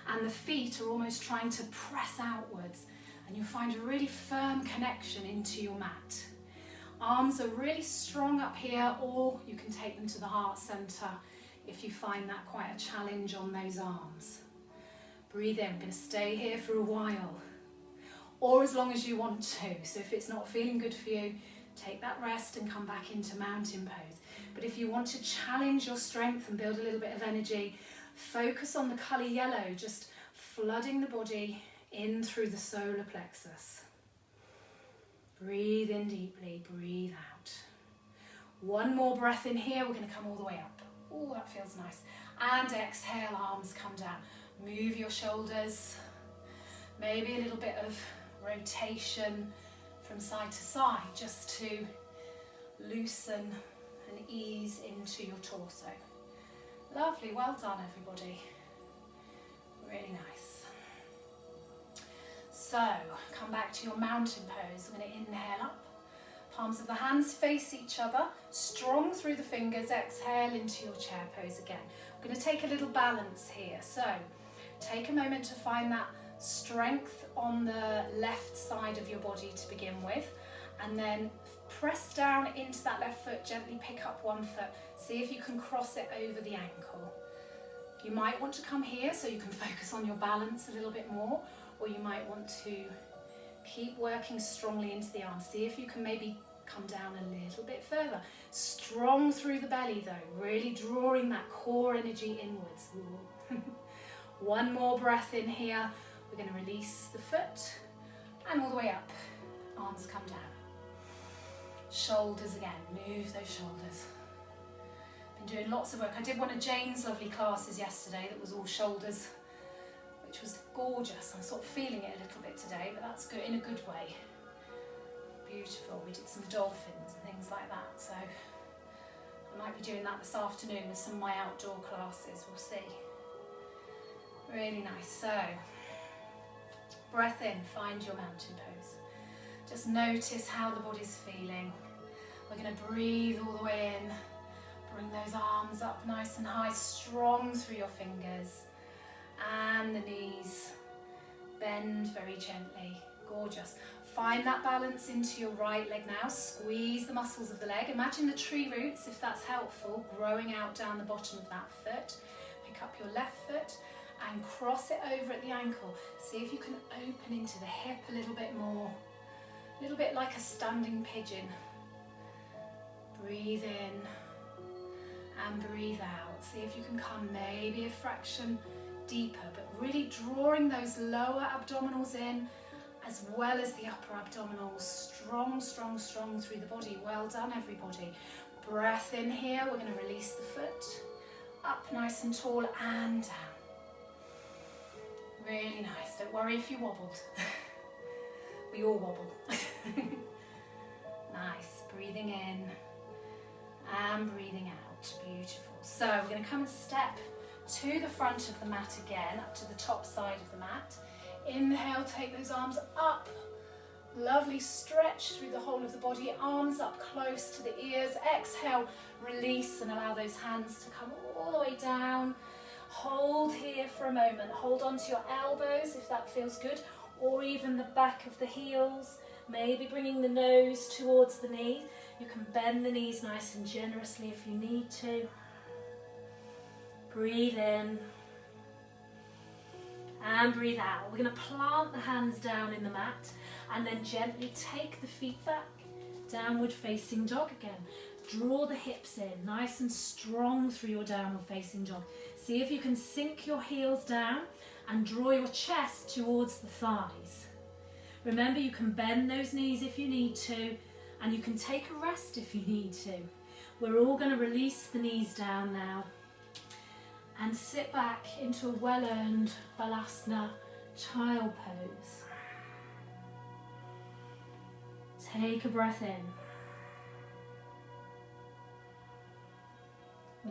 Speaker 1: and the feet are almost trying to press outwards, and you'll find a really firm connection into your mat. Arms are really strong up here, or you can take them to the heart center if you find that quite a challenge on those arms. Breathe in. I'm going to stay here for a while, or as long as you want to. So if it's not feeling good for you, take that rest and come back into mountain pose. But if you want to challenge your strength and build a little bit of energy, focus on the colour yellow, just flooding the body in through the solar plexus. Breathe in deeply, breathe out. One more breath in here, we're going to come all the way up. Oh, that feels nice. And exhale, arms come down. Move your shoulders, maybe a little bit of rotation from side to side, just to loosen and ease into your torso. Lovely, well done everybody. Really nice. So, come back to your mountain pose. We're going to inhale up. Palms of the hands face each other. Strong through the fingers. Exhale into your chair pose again. We're going to take a little balance here. So, take a moment to find that strength on the left side of your body to begin with. And then press down into that left foot. Gently pick up one foot. See if you can cross it over the ankle. You might want to come here so you can focus on your balance a little bit more, or you might want to keep working strongly into the arms. See if you can maybe come down a little bit further. Strong through the belly though, really drawing that core energy inwards. One more breath in here. We're going to release the foot and all the way up. Arms come down. Shoulders again, move those shoulders. Been doing lots of work. I did one of Jane's lovely classes yesterday that was all shoulders, which was gorgeous. I'm sort of feeling it a little bit today, but that's good in a good way. Beautiful. We did some dolphins and things like that, so I might be doing that this afternoon with some of my outdoor classes. We'll see. Really nice. So, breath in, find your mountain pose. Just notice how the body's feeling. We're going to breathe all the way in. Bring those arms up nice and high, strong through your fingers. And the knees. Bend very gently. Gorgeous. Find that balance into your right leg now. Squeeze the muscles of the leg. Imagine the tree roots, if that's helpful, growing out down the bottom of that foot. Pick up your left foot and cross it over at the ankle. See if you can open into the hip a little bit more. A little bit like a standing pigeon. Breathe in and breathe out. See if you can come maybe a fraction deeper, but really drawing those lower abdominals in as well as the upper abdominals. Strong, strong, strong through the body. Well done everybody. Breath in here. We're going to release the foot. Up nice and tall and down. Really nice. Don't worry if you wobbled. We all wobble. Nice. Breathing in and breathing out. Beautiful. So we're going to come and step to the front of the mat again, up to the top side of the mat. Inhale, take those arms up. Lovely stretch through the whole of the body. Arms up close to the ears. Exhale, release and allow those hands to come all the way down. Hold here for a moment. Hold on to your elbows if that feels good, or even the back of the heels, maybe bringing the nose towards the knee. You can bend the knees nice and generously if you need to. Breathe in and breathe out. We're going to plant the hands down in the mat and then gently take the feet back. Downward facing dog again. Draw the hips in, nice and strong through your downward facing dog. See if you can sink your heels down and draw your chest towards the thighs. Remember, you can bend those knees if you need to, and you can take a rest if you need to. We're all going to release the knees down now and sit back into a well-earned Balasana child pose. Take a breath in.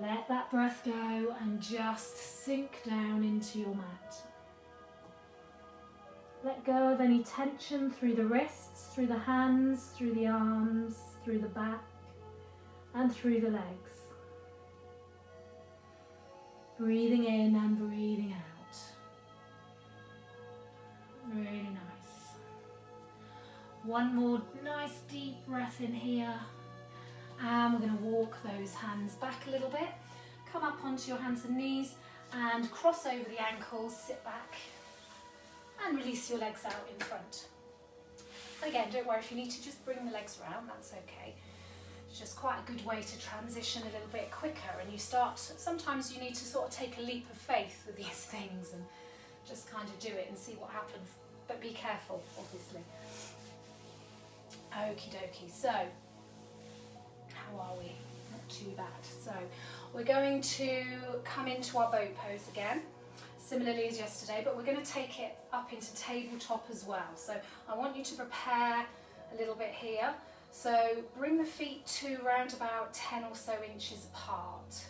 Speaker 1: Let that breath go and just sink down into your mat. Let go of any tension through the wrists, through the hands, through the arms, through the back, and through the legs. Breathing in and breathing out. Really nice. One more nice deep breath in here. And we're going to walk those hands back a little bit. Come up onto your hands and knees and cross over the ankles, sit back and release your legs out in front. And again, don't worry if you need to just bring the legs round, that's okay. It's just quite a good way to transition a little bit quicker, and you start, sometimes you need to sort of take a leap of faith with these things and just kind of do it and see what happens. But be careful, obviously. Okie dokie, so how are we? Not too bad. So we're going to come into our boat pose again, similarly as yesterday, but we're going to take it up into tabletop as well. So I want you to prepare a little bit here. So bring the feet to around about 10 or so inches apart.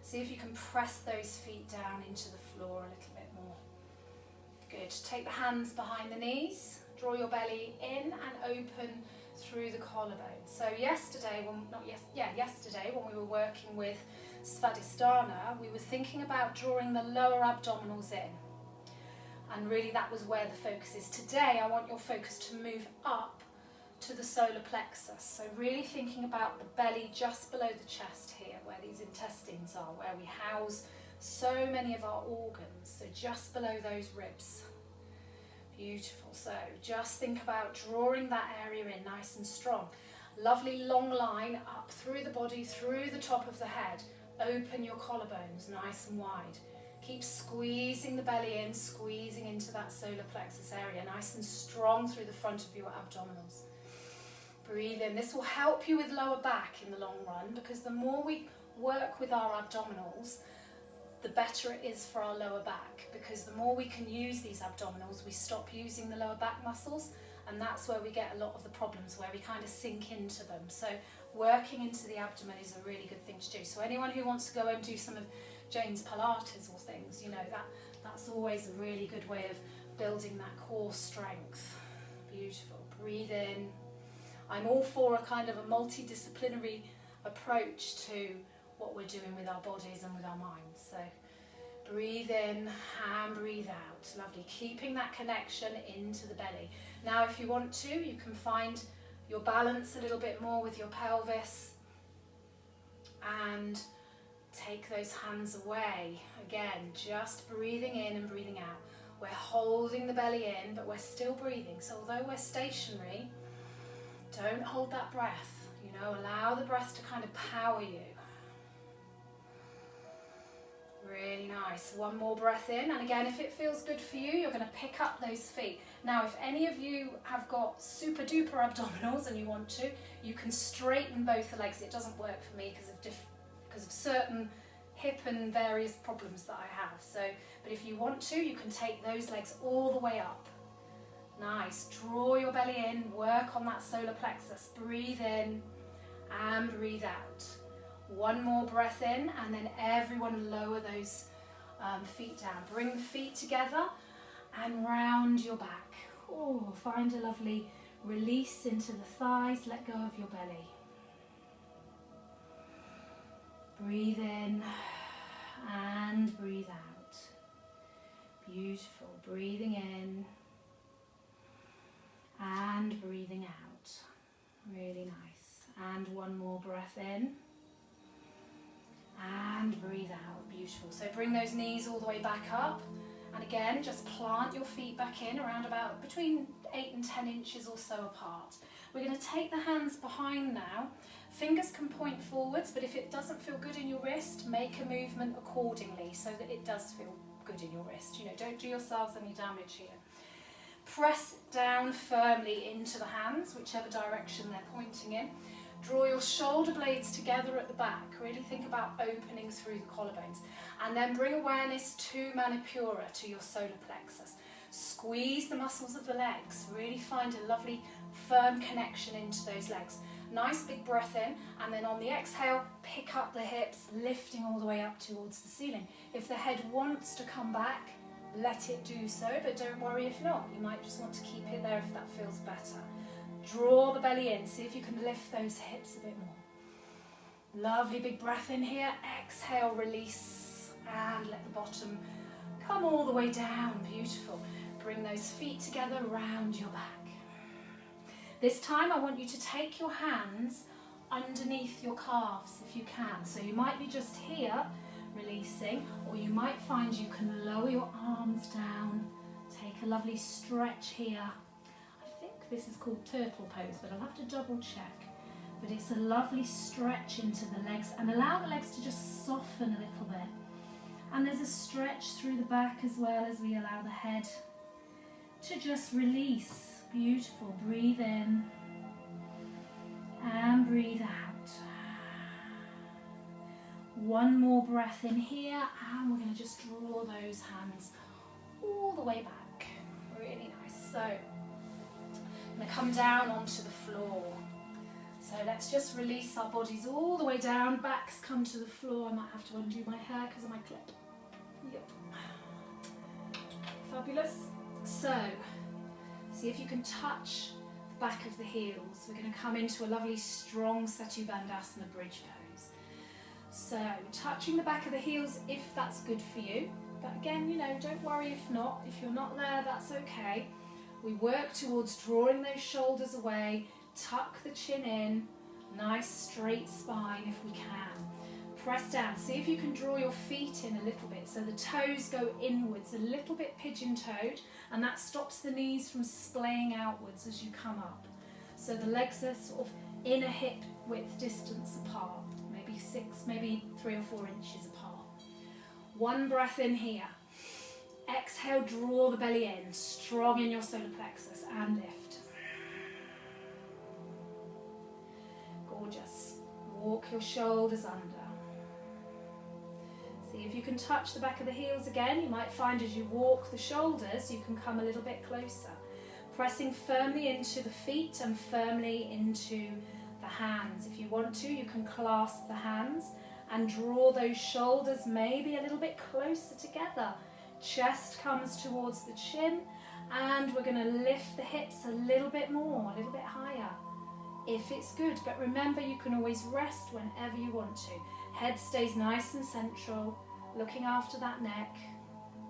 Speaker 1: See if you can press those feet down into the floor a little bit more. Good. Take the hands behind the knees, draw your belly in and open through the collarbone. So yesterday when we were working with Svadhisthana, we were thinking about drawing the lower abdominals in. And really that was where the focus is. Today I want your focus to move up to the solar plexus. So really thinking about the belly just below the chest here, where these intestines are, where we house so many of our organs. So just below those ribs. Beautiful. So just think about drawing that area in nice and strong. Lovely long line up through the body, through the top of the head. Open your collarbones nice and wide. Keep squeezing the belly in, squeezing into that solar plexus area, nice and strong through the front of your abdominals. Breathe in. This will help you with lower back in the long run, because the more we work with our abdominals, the better it is for our lower back, because the more we can use these abdominals, we stop using the lower back muscles, and that's where we get a lot of the problems, where we kind of sink into them. So working into the abdomen is a really good thing to do. So anyone who wants to go and do some of Jane's Pilates or things, you know, that's always a really good way of building that core strength. Beautiful. Breathe in. I'm all for a kind of a multidisciplinary approach to what we're doing with our bodies and with our minds. So breathe in and breathe out. Lovely. Keeping that connection into the belly. Now if you want to, you can find your balance a little bit more with your pelvis and take those hands away. Again, just breathing in and breathing out. We're holding the belly in, but we're still breathing. So although we're stationary, don't hold that breath. You know, allow the breath to kind of power you. Really nice. One more breath in, and again, if it feels good for you, you're going to pick up those feet. Now, if any of you have got super duper abdominals and you want to, you can straighten both the legs. It doesn't work for me because of certain hip and various problems that I have. So, but if you want to, you can take those legs all the way up. Nice. Draw your belly in, work on that solar plexus. Breathe in and breathe out. One more breath in, and then everyone lower those feet down. Bring the feet together and round your back. Oh, find a lovely release into the thighs. Let go of your belly. Breathe in and breathe out. Beautiful. Breathing in and breathing out. Really nice. And one more breath in and breathe out. Beautiful. So bring those knees all the way back up. And again, just plant your feet back in around about between 8 and 10 inches or so apart. We're going to take the hands behind now. Fingers can point forwards, but if it doesn't feel good in your wrist, make a movement accordingly so that it does feel good in your wrist. You know, don't do yourselves any damage here. Press down firmly into the hands, whichever direction they're pointing in. Draw your shoulder blades together at the back. Really think about opening through the collarbones. And then bring awareness to Manipura, to your solar plexus. Squeeze the muscles of the legs. Really find a lovely firm connection into those legs. Nice big breath in, and then on the exhale, pick up the hips, lifting all the way up towards the ceiling. If the head wants to come back, let it do so, but don't worry if not. You might just want to keep it there if that feels better. Draw the belly in, see if you can lift those hips a bit more. Lovely big breath in here, exhale, release, and let the bottom come all the way down. Beautiful. Bring those feet together round your back. This time I want you to take your hands underneath your calves if you can. So you might be just here, releasing, or you might find you can lower your arms down, take a lovely stretch here. I think this is called turtle pose, but I'll have to double check. But it's a lovely stretch into the legs, and allow the legs to just soften a little bit. And there's a stretch through the back as well as we allow the head to just release. Beautiful. Breathe in and breathe out. One more breath in here, and we're going to just draw those hands all the way back. Really nice. So I'm going to come down onto the floor. So let's just release our bodies all the way down. Backs come to the floor. I might have to undo my hair because of my clip. Yep. Fabulous. So see if you can touch the back of the heels. We're going to come into a lovely strong Setu Bandhasana bridge pose. So touching the back of the heels if that's good for you. But again, you know, don't worry if not. If you're not there, that's okay. We work towards drawing those shoulders away. Tuck the chin in. Nice straight spine if we can. Press down. See if you can draw your feet in a little bit so the toes go inwards, a little bit pigeon-toed, and that stops the knees from splaying outwards as you come up. So the legs are sort of in a hip width distance apart, maybe 3 or 4 inches apart. One breath in here. Exhale, draw the belly in, strong in your solar plexus, and lift. Gorgeous. Walk your shoulders under. See if you can touch the back of the heels again. You might find as you walk the shoulders, you can come a little bit closer. Pressing firmly into the feet and firmly into the hands. If you want to, you can clasp the hands and draw those shoulders maybe a little bit closer together. Chest comes towards the chin, and we're going to lift the hips a little bit more, a little bit higher, if it's good. But remember, you can always rest whenever you want to. Head stays nice and central, looking after that neck.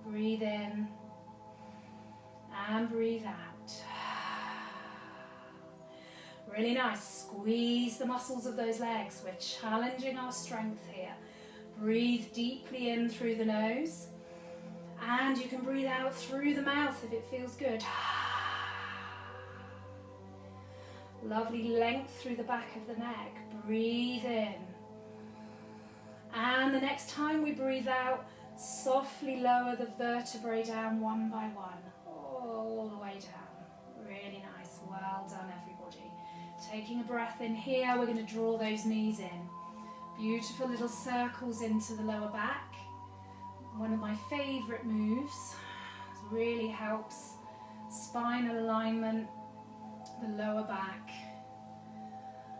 Speaker 1: Breathe in and breathe out. Really nice. Squeeze the muscles of those legs. We're challenging our strength here. Breathe deeply in through the nose, and you can breathe out through the mouth if it feels good. Lovely length through the back of the neck. Breathe in. And the next time we breathe out, softly lower the vertebrae down one by one, all the way down. Really nice. Well done, everybody. Taking a breath in here, we're going to draw those knees in. Beautiful little circles into the lower back. One of my favourite moves. It really helps spinal alignment, the lower back.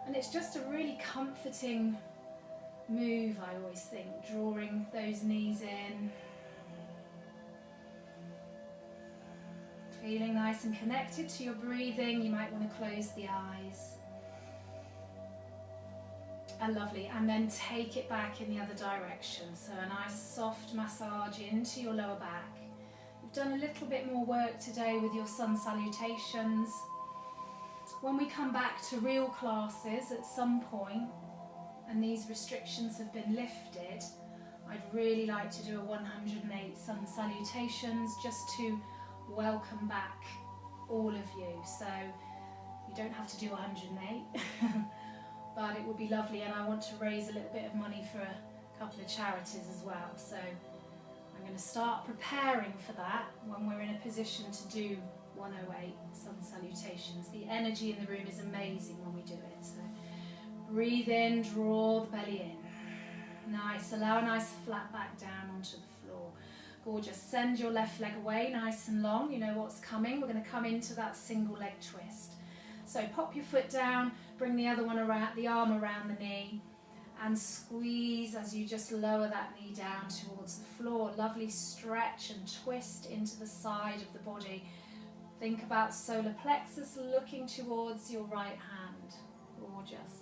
Speaker 1: And it's just a really comforting move, I always think, drawing those knees in. Feeling nice and connected to your breathing. You might want to close the eyes. Lovely, and then take it back in the other direction. So a nice soft massage into your lower back. You've done a little bit more work today with your sun salutations. When we come back to real classes at some point, and these restrictions have been lifted, I'd really like to do a 108 sun salutations just to welcome back all of you. So you don't have to do 108, but it would be lovely, and I want to raise a little bit of money for a couple of charities as well. So I'm going to start preparing for that when we're in a position to do 108 sun salutations. The energy in the room is amazing when we do it. So breathe in, draw the belly in. Nice, allow a nice flat back down onto the floor. Gorgeous. Send your left leg away nice and long. You know what's coming. We're going to come into that single leg twist. So pop your foot down, bring the other one around, the arm around the knee, and squeeze as you just lower that knee down towards the floor. Lovely stretch and twist into the side of the body. Think about solar plexus looking towards your right hand. Gorgeous.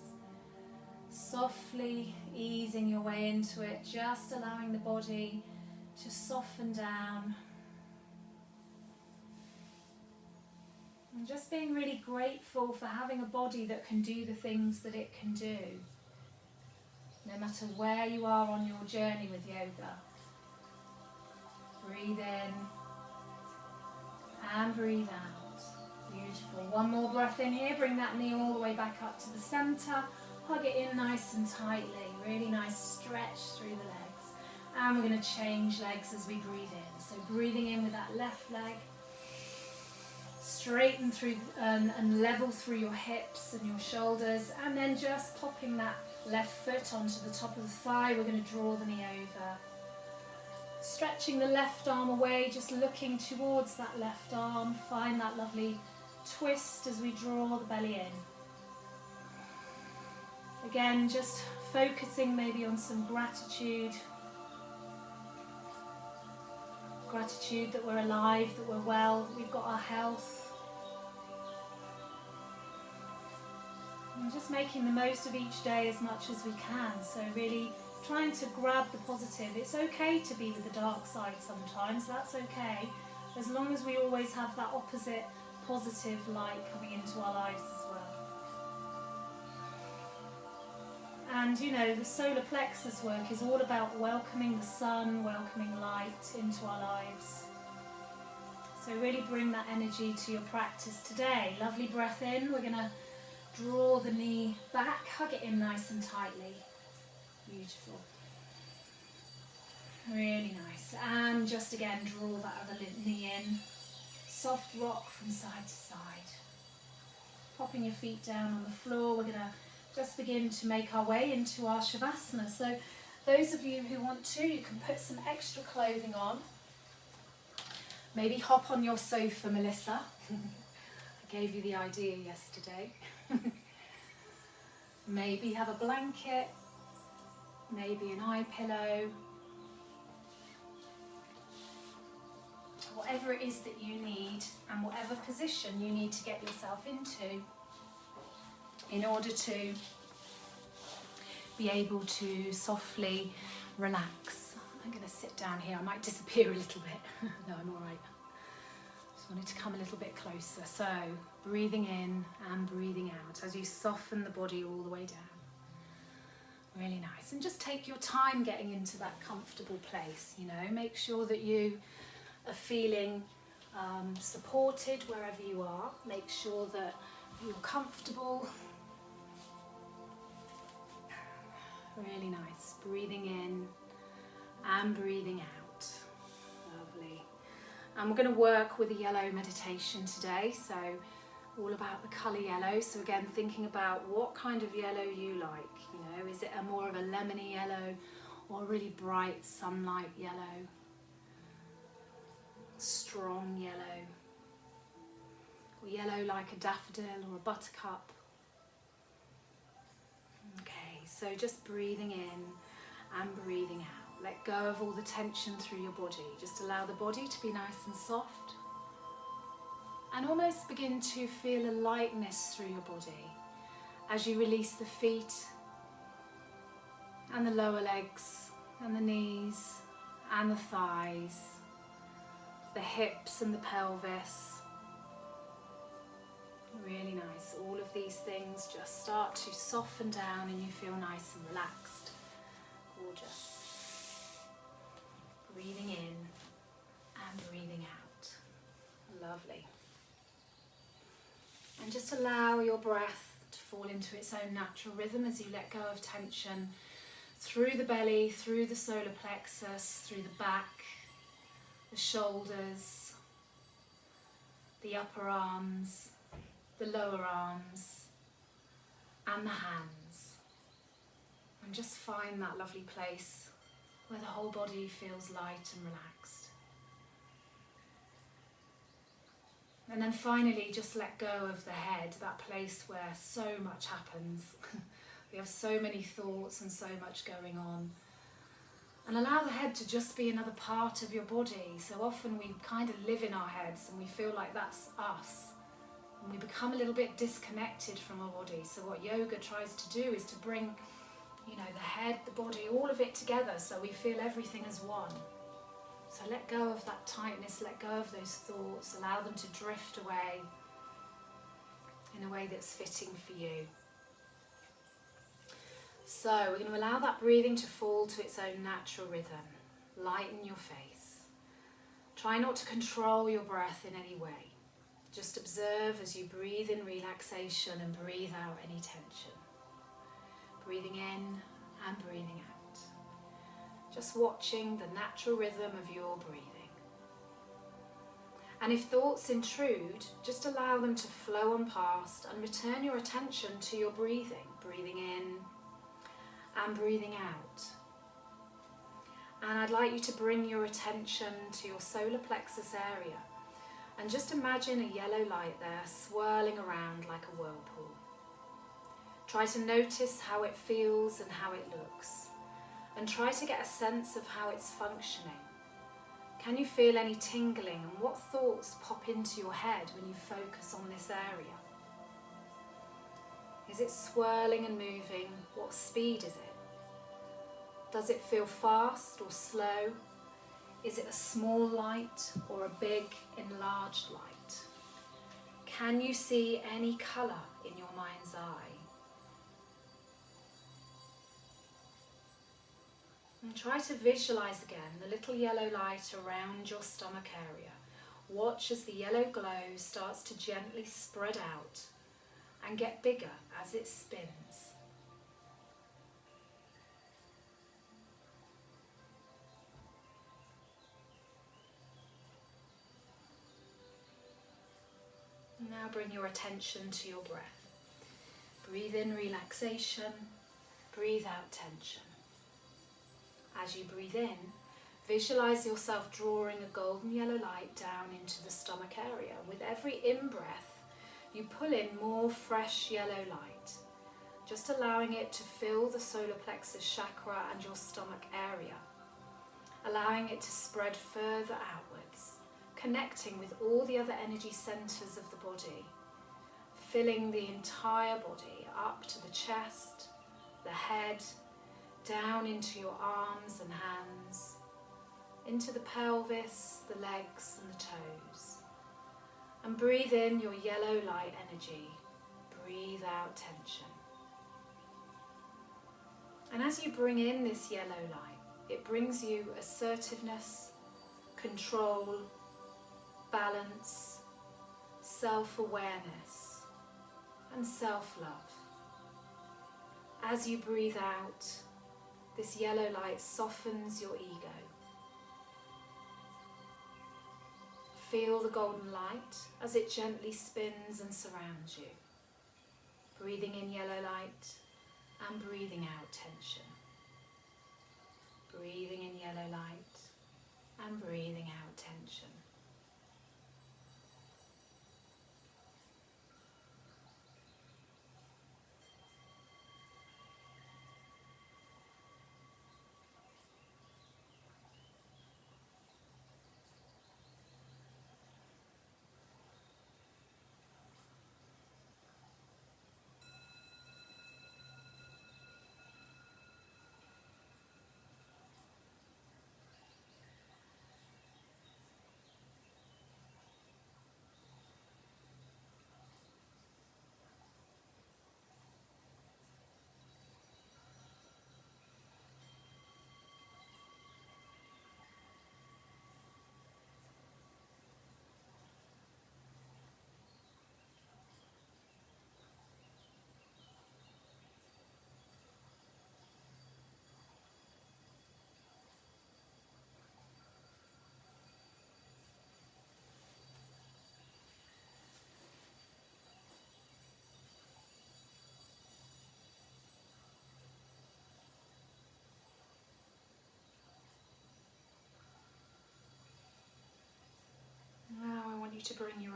Speaker 1: Softly easing your way into it, just allowing the body to soften down. And just being really grateful for having a body that can do the things that it can do. No matter where you are on your journey with yoga. Breathe in and breathe out. Beautiful. One more breath in here. Bring that knee all the way back up to the center. Hug it in nice and tightly. Really nice stretch through the legs. And we're going to change legs as we breathe in. So breathing in with that left leg. Straighten through and level through your hips and your shoulders. And then just popping that left foot onto the top of the thigh. We're going to draw the knee over. Stretching the left arm away, just looking towards that left arm. Find that lovely twist as we draw the belly in. Again, just focusing maybe on some gratitude. Gratitude that we're alive, that we're well, that we've got our health. And just making the most of each day as much as we can. So really trying to grab the positive. It's okay to be with the dark side sometimes, that's okay. As long as we always have that opposite positive light coming into our lives as well. And you know, the solar plexus work is all about welcoming the sun, welcoming light into our lives. So really bring that energy to your practice today. Lovely breath in. We're going to draw the knee back, hug it in nice and tightly. Beautiful. Really nice. And just again, draw that other knee in. Soft rock from side to side. Popping your feet down on the floor. We're going to just begin to make our way into our Shavasana. So those of you who want to, you can put some extra clothing on. Maybe hop on your sofa, Melissa. I gave you the idea yesterday. Maybe have a blanket, maybe an eye pillow. Whatever it is that you need and whatever position you need to get yourself into in order to be able to softly relax. I'm going to sit down here. I might disappear a little bit. No, I'm all right. Just wanted to come a little bit closer. So breathing in and breathing out as you soften the body all the way down. Really nice. And just take your time getting into that comfortable place, you know. Make sure that you are feeling supported wherever you are. Make sure that you're comfortable. Really nice. Breathing in and breathing out. Lovely. And we're going to work with a yellow meditation today. So all about the colour yellow. So again, thinking about what kind of yellow you like. You know, is it a more of a lemony yellow or a really bright sunlight yellow? Strong yellow. Or yellow like a daffodil or a buttercup. Okay, so just breathing in and breathing out. Let go of all the tension through your body. Just allow the body to be nice and soft. And almost begin to feel a lightness through your body as you release the feet and the lower legs and the knees and the thighs. the hips and the pelvis. Really nice. All of these things just start to soften down and you feel nice and relaxed. Gorgeous. Breathing in and breathing out. Lovely. And just allow your breath to fall into its own natural rhythm as you let go of tension through the belly, through the solar plexus, through the back, the shoulders, the upper arms, the lower arms, and the hands. And just find that lovely place where the whole body feels light and relaxed. And then finally, just let go of the head, that place where so much happens. We have so many thoughts and so much going on. And allow the head to just be another part of your body. So often we kind of live in our heads and we feel like that's us. And we become a little bit disconnected from our body. So what yoga tries to do is to bring, the head, the body, all of it together so we feel everything as one. So let go of that tightness, let go of those thoughts, allow them to drift away in a way that's fitting for you. So we're going to allow that breathing to fall to its own natural rhythm. Lighten your face. Try not to control your breath in any way. Just observe as you breathe in relaxation and breathe out any tension. Breathing in and breathing out. Just watching the natural rhythm of your breathing. And if thoughts intrude, just allow them to flow on past and return your attention to your breathing. Breathing in and breathing out. And I'd like you to bring your attention to your solar plexus area and just imagine a yellow light there swirling around like a whirlpool. Try to notice how it feels and how it looks, and try to get a sense of how it's functioning. Can you feel any tingling, and what thoughts pop into your head when you focus on this area? Is it swirling and moving? What speed is it? Does it feel fast or slow? Is it a small light or a big enlarged light? Can you see any colour in your mind's eye? And try to visualise again the little yellow light around your stomach area. Watch as the yellow glow starts to gently spread out and get bigger as it spins. Now bring your attention to your breath. Breathe in relaxation, breathe out tension. As you breathe in, visualise yourself drawing a golden yellow light down into the stomach area. With every in-breath, you pull in more fresh yellow light, just allowing it to fill the solar plexus chakra and your stomach area, allowing it to spread further outwards, connecting with all the other energy centres of the body, filling the entire body up to the chest, the head, down into your arms and hands, into the pelvis, the legs and the toes. And breathe in your yellow light energy, breathe out tension. And as you bring in this yellow light, it brings you assertiveness, control, balance, self-awareness and self-love. As you breathe out, this yellow light softens your ego. Feel the golden light as it gently spins and surrounds you. Breathing in yellow light and breathing out tension. Breathing in yellow light and breathing out tension.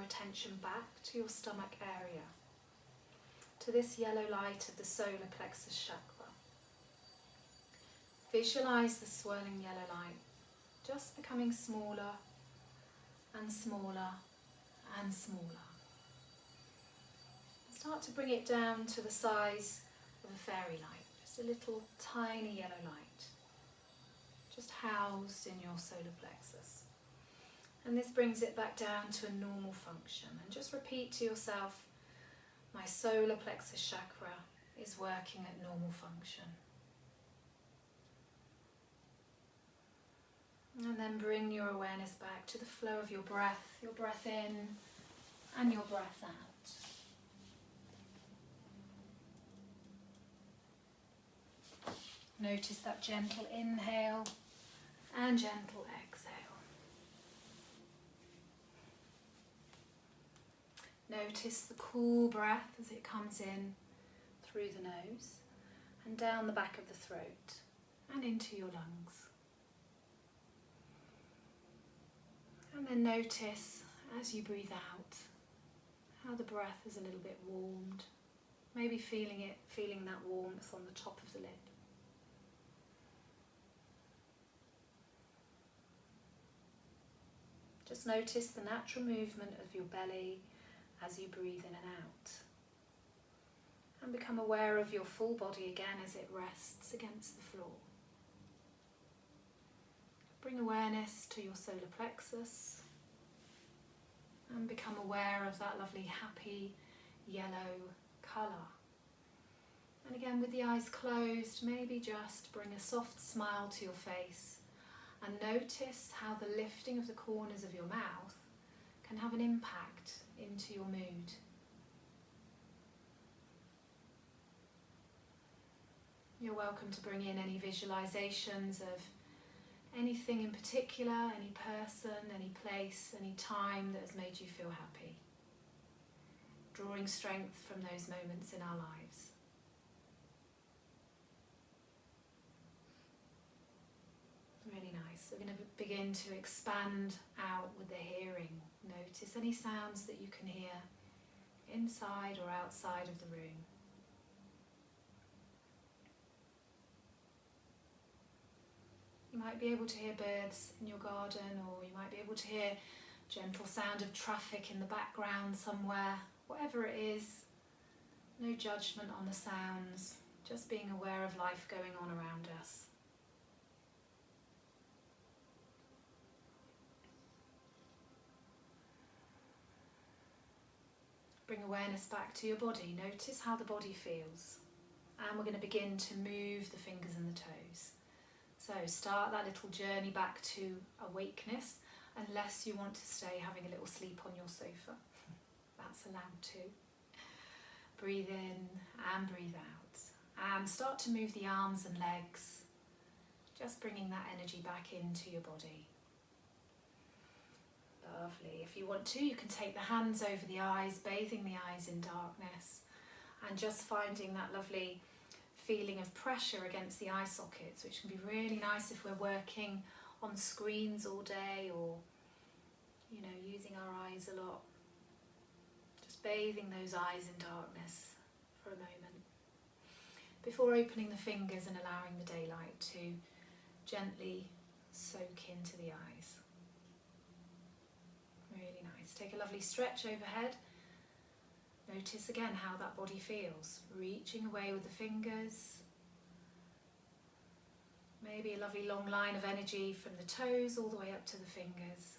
Speaker 1: attention back to your stomach area, to this yellow light of the solar plexus chakra. Visualize the swirling yellow light just becoming smaller and smaller and smaller. Start to bring it down to the size of a fairy light, just a little tiny yellow light, just housed in your solar plexus. And this brings it back down to a normal function. And just repeat to yourself, my solar plexus chakra is working at normal function. And then bring your awareness back to the flow of your breath in and your breath out. Notice that gentle inhale and gentle exhale. Notice the cool breath as it comes in through the nose and down the back of the throat and into your lungs. And then notice as you breathe out how the breath is a little bit warmed, maybe feeling that warmth on the top of the lip. Just notice the natural movement of your belly as you breathe in and out. And become aware of your full body again as it rests against the floor. Bring awareness to your solar plexus and become aware of that lovely happy yellow colour. And again, with the eyes closed, maybe just bring a soft smile to your face and notice how the lifting of the corners of your mouth can have an impact into your mood. You're welcome to bring in any visualizations of anything in particular, any person, any place, any time that has made you feel happy. Drawing strength from those moments in our lives. Really nice. We're going to begin to expand out with the hearing. Notice any sounds that you can hear inside or outside of the room. You might be able to hear birds in your garden, or you might be able to hear gentle sound of traffic in the background somewhere. Whatever it is, no judgment on the sounds, just being aware of life going on around us. Bring awareness back to your body. Notice how the body feels. And we're going to begin to move the fingers and the toes. So start that little journey back to awakeness, unless you want to stay having a little sleep on your sofa. That's allowed too. Breathe in and breathe out. And start to move the arms and legs, just bringing that energy back into your body. Lovely. If you want to, you can take the hands over the eyes, bathing the eyes in darkness, and just finding that lovely feeling of pressure against the eye sockets, which can be really nice if we're working on screens all day, or using our eyes a lot. Just bathing those eyes in darkness for a moment before opening the fingers and allowing the daylight to gently soak into the eyes. Really nice. Take a lovely stretch overhead. Notice again how that body feels. Reaching away with the fingers. Maybe a lovely long line of energy from the toes all the way up to the fingers.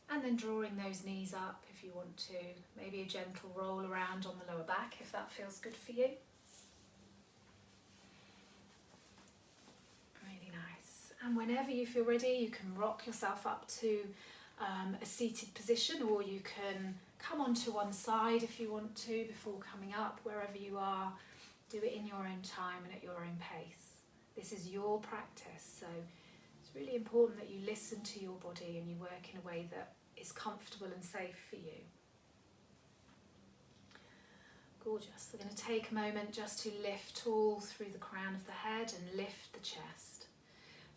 Speaker 1: And then drawing those knees up if you want to. Maybe a gentle roll around on the lower back if that feels good for you. Really nice. And whenever you feel ready, you can rock yourself up to a seated position, or you can come onto one side if you want to before coming up. Wherever you are, do it in your own time and at your own pace. This is your practice, so it's really important that you listen to your body and you work in a way that is comfortable and safe for you. Gorgeous. We're going to take a moment just to lift all through the crown of the head and lift the chest.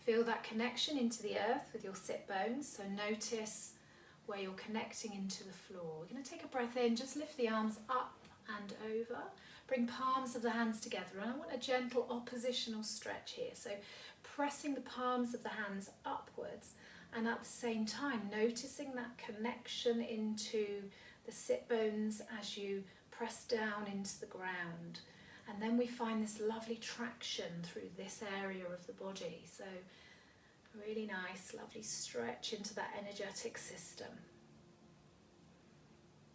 Speaker 1: Feel that connection into the earth with your sit bones, so notice where you're connecting into the floor. We're going to take a breath in, just lift the arms up and over. Bring palms of the hands together, and I want a gentle oppositional stretch here. So pressing the palms of the hands upwards, and at the same time noticing that connection into the sit bones as you press down into the ground. And then we find this lovely traction through this area of the body. So really nice, lovely stretch into that energetic system.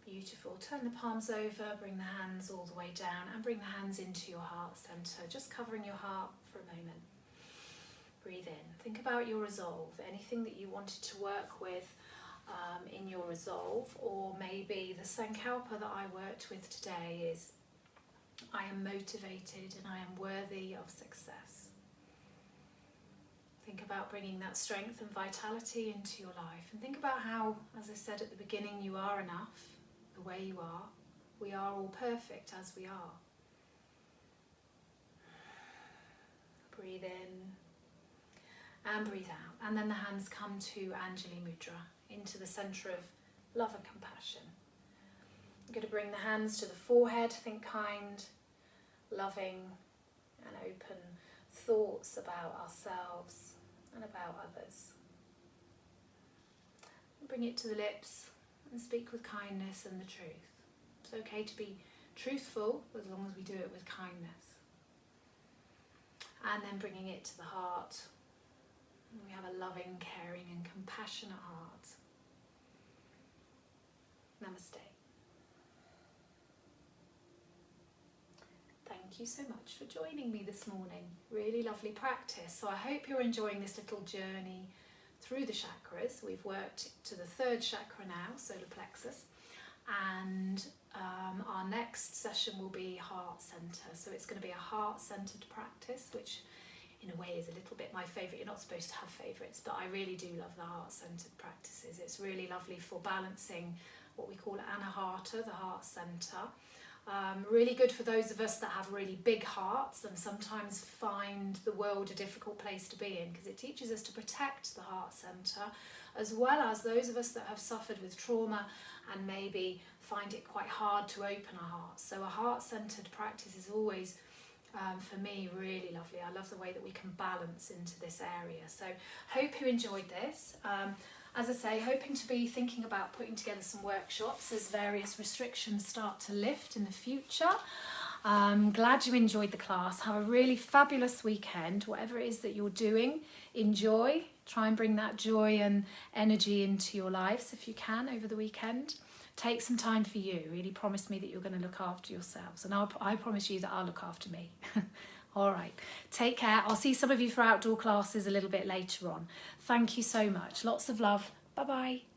Speaker 1: Beautiful. Turn the palms over, bring the hands all the way down, and bring the hands into your heart center, just covering your heart for a moment. Breathe in. Think about your resolve, anything that you wanted to work with in your resolve, or maybe the Sankalpa that I worked with today is I am motivated and I am worthy of success. Think about bringing that strength and vitality into your life, and think about how, as I said at the beginning, you are enough the way you are. We are all perfect as we are. Breathe in and breathe out, and then the hands come to Anjali Mudra, into the center of love and compassion. I'm going to bring the hands to the forehead. Think kind, loving and open thoughts about ourselves and about others. Bring it to the lips and speak with kindness and the truth. It's okay to be truthful as long as we do it with kindness. And then bringing it to the heart. We have a loving, caring and compassionate heart. Namaste. Thank you so much for joining me this morning. Really lovely practice. So I hope you're enjoying this little journey through the chakras. We've worked to the third chakra now, solar plexus, and our next session will be heart center. So it's going to be a heart-centered practice, which in a way is a little bit my favourite. You're not supposed to have favourites, but I really do love the heart-centered practices. It's really lovely for balancing what we call anahata, the heart center. Really good for those of us that have really big hearts and sometimes find the world a difficult place to be in, because it teaches us to protect the heart center, as well as those of us that have suffered with trauma and maybe find it quite hard to open our hearts. So a heart-centered practice is always, for me, really lovely. I love the way that we can balance into this area. So hope you enjoyed this. As I say, hoping to be thinking about putting together some workshops as various restrictions start to lift in the future. Glad you enjoyed the class. Have a really fabulous weekend. Whatever it is that you're doing, enjoy. Try and bring that joy and energy into your lives if you can over the weekend. Take some time for you. Really promise me that you're going to look after yourselves, and I promise you that I'll look after me. All right, take care. I'll see some of you for outdoor classes a little bit later on. Thank you so much. Lots of love. Bye-bye.